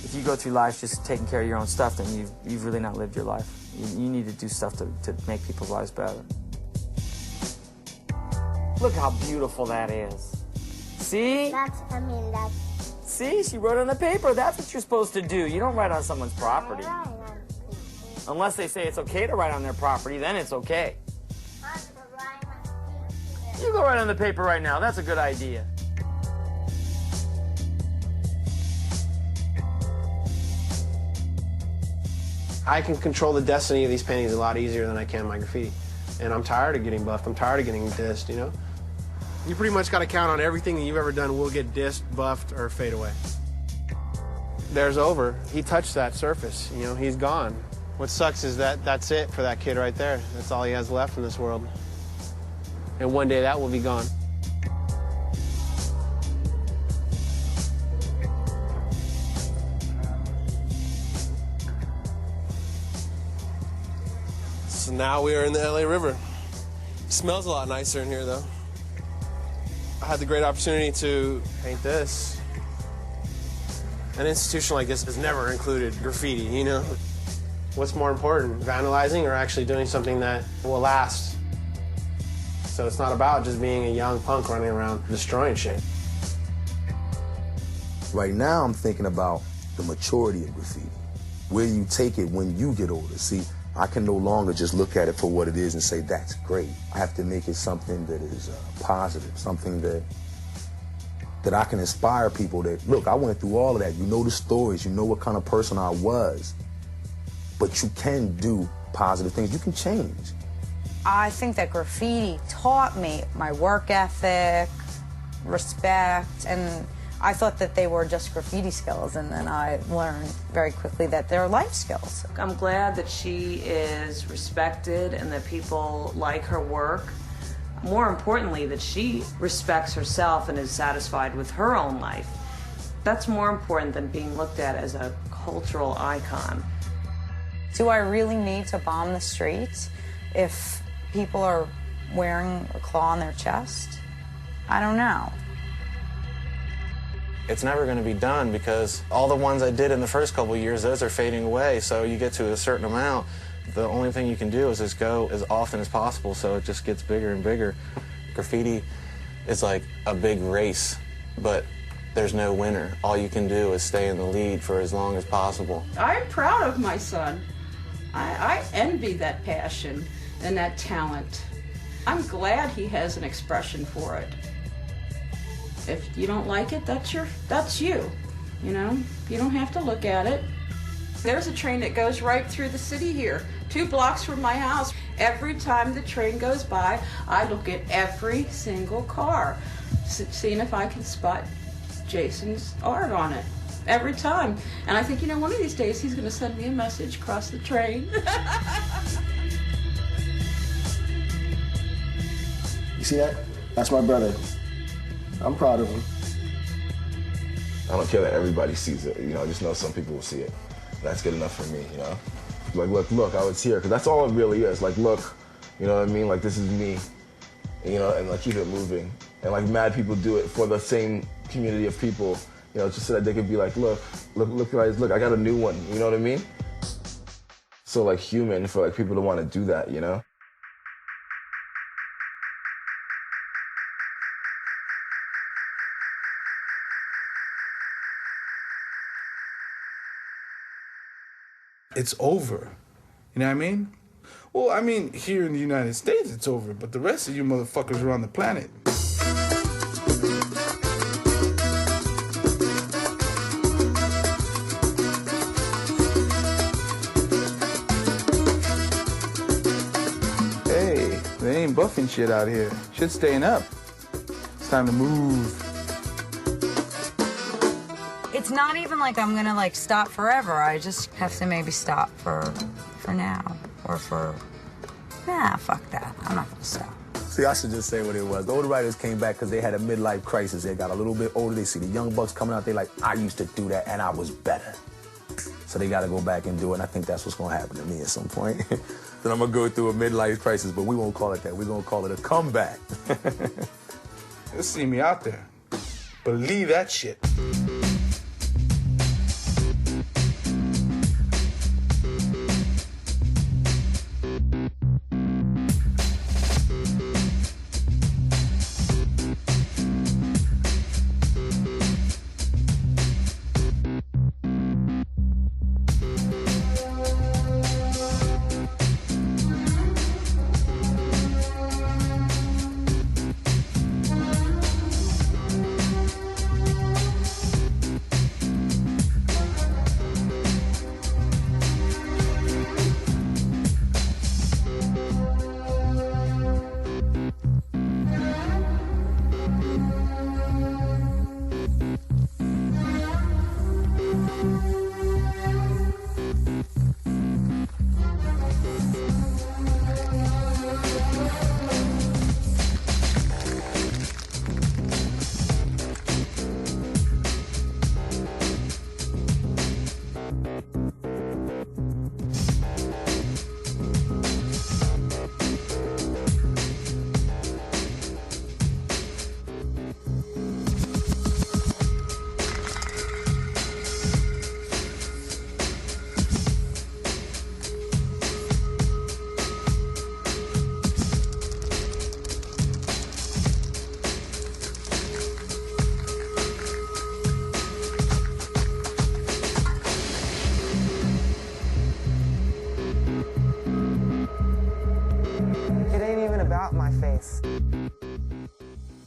Speaker 19: If you go through life just taking care of your own stuff, then you've really not lived your life. You need to do stuff to make people's lives better. Look how beautiful that is. See?
Speaker 9: That's.
Speaker 19: See, she wrote on the paper. That's what you're supposed to do. You don't write on someone's property. Unless they say it's okay to write on their property, then it's okay. You go write on the paper right now. That's a good idea.
Speaker 8: I can control the destiny of these paintings a lot easier than I can my graffiti. And I'm tired of getting buffed. I'm tired of getting dissed, you know? You pretty much got to count on everything that you've ever done will get dissed, buffed, or fade away. There's over. He touched that surface, you know, he's gone. What sucks is that that's it for that kid right there. That's all he has left in this world. And one day that will be gone.
Speaker 15: So now we are in the LA River. It smells a lot nicer in here, though. I had the great opportunity to paint this. An institution like this has never included graffiti, you know?
Speaker 8: What's more important, vandalizing or actually doing something that will last? So it's not about just being a young punk running around destroying shit.
Speaker 2: Right now, I'm thinking about the maturity of graffiti. Where you take it when you get older. See, I can no longer just look at it for what it is and say, that's great. I have to make it something that is positive, something that that I can inspire people that, look, I went through all of that. You know the stories, you know what kind of person I was. But you can do positive things. You can change.
Speaker 6: I think that graffiti taught me my work ethic, respect, and I thought that they were just graffiti skills, and then I learned very quickly that they're life skills.
Speaker 9: I'm glad that she is respected and that people like her work. More importantly, that she respects herself and is satisfied with her own life. That's more important than being looked at as a cultural icon.
Speaker 6: Do I really need to bomb the streets if people are wearing a claw on their chest? I don't know.
Speaker 12: It's never going to be done because all the ones I did in the first couple of years, those are fading away. So you get to a certain amount, the only thing you can do is just go as often as possible so it just gets bigger and bigger. Graffiti is like a big race, but there's no winner. All you can do is stay in the lead for as long as possible.
Speaker 17: I'm proud of my son. I envy that passion and that talent. I'm glad he has an expression for it. If you don't like it, that's you. You know, you don't have to look at it. There's a train that goes right through the city here, 2 blocks from my house. Every time the train goes by, I look at every single car, seeing if I can spot Jason's art on it. Every time. And I think, you know, one of these days he's going to send me a message across the train.
Speaker 23: You see that? That's my brother. I'm proud of him.
Speaker 20: I don't care that everybody sees it, you know, I just know some people will see it. That's good enough for me, you know? Like, look, I was here, because that's all it really is. Like, look, you know what I mean? Like, this is me, you know, and like, keep it moving. And like, mad people do it for the same community of people, you know, just so that they could be like, look, guys, look, I got a new one, you know what I mean? So like, human for like people to want to do that, you know?
Speaker 3: It's over. You know what I mean? Well, I mean, here in the United States, it's over, but the rest of you motherfuckers around the planet. Hey, they ain't buffing shit out here. Shit's staying up. It's time to move.
Speaker 6: It's not even like I'm gonna like stop forever. I just have to maybe stop for now or fuck that. I'm not gonna stop.
Speaker 2: See, I should just say what it was. The older writers came back because they had a midlife crisis. They got a little bit older. They see the young bucks coming out. They like, I used to do that and I was better. So they got to go back and do it. And I think that's what's going to happen to me at some point. Then I'm going to go through a midlife crisis, but we won't call it that. We're going to call it a comeback.
Speaker 3: You'll see me out there. Believe that shit.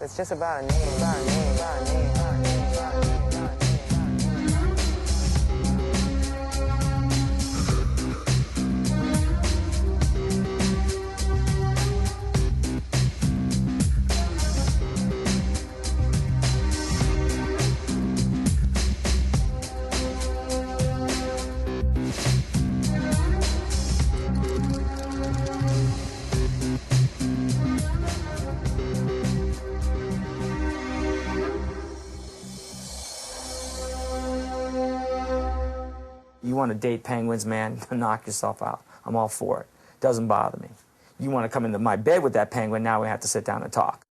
Speaker 7: It's just about a name, about a name, about a name, about a name, about a name, about a name.
Speaker 19: You want to date penguins, man, knock yourself out. I'm all for it. Doesn't bother me. You want to come into my bed with that penguin, now we have to sit down and talk.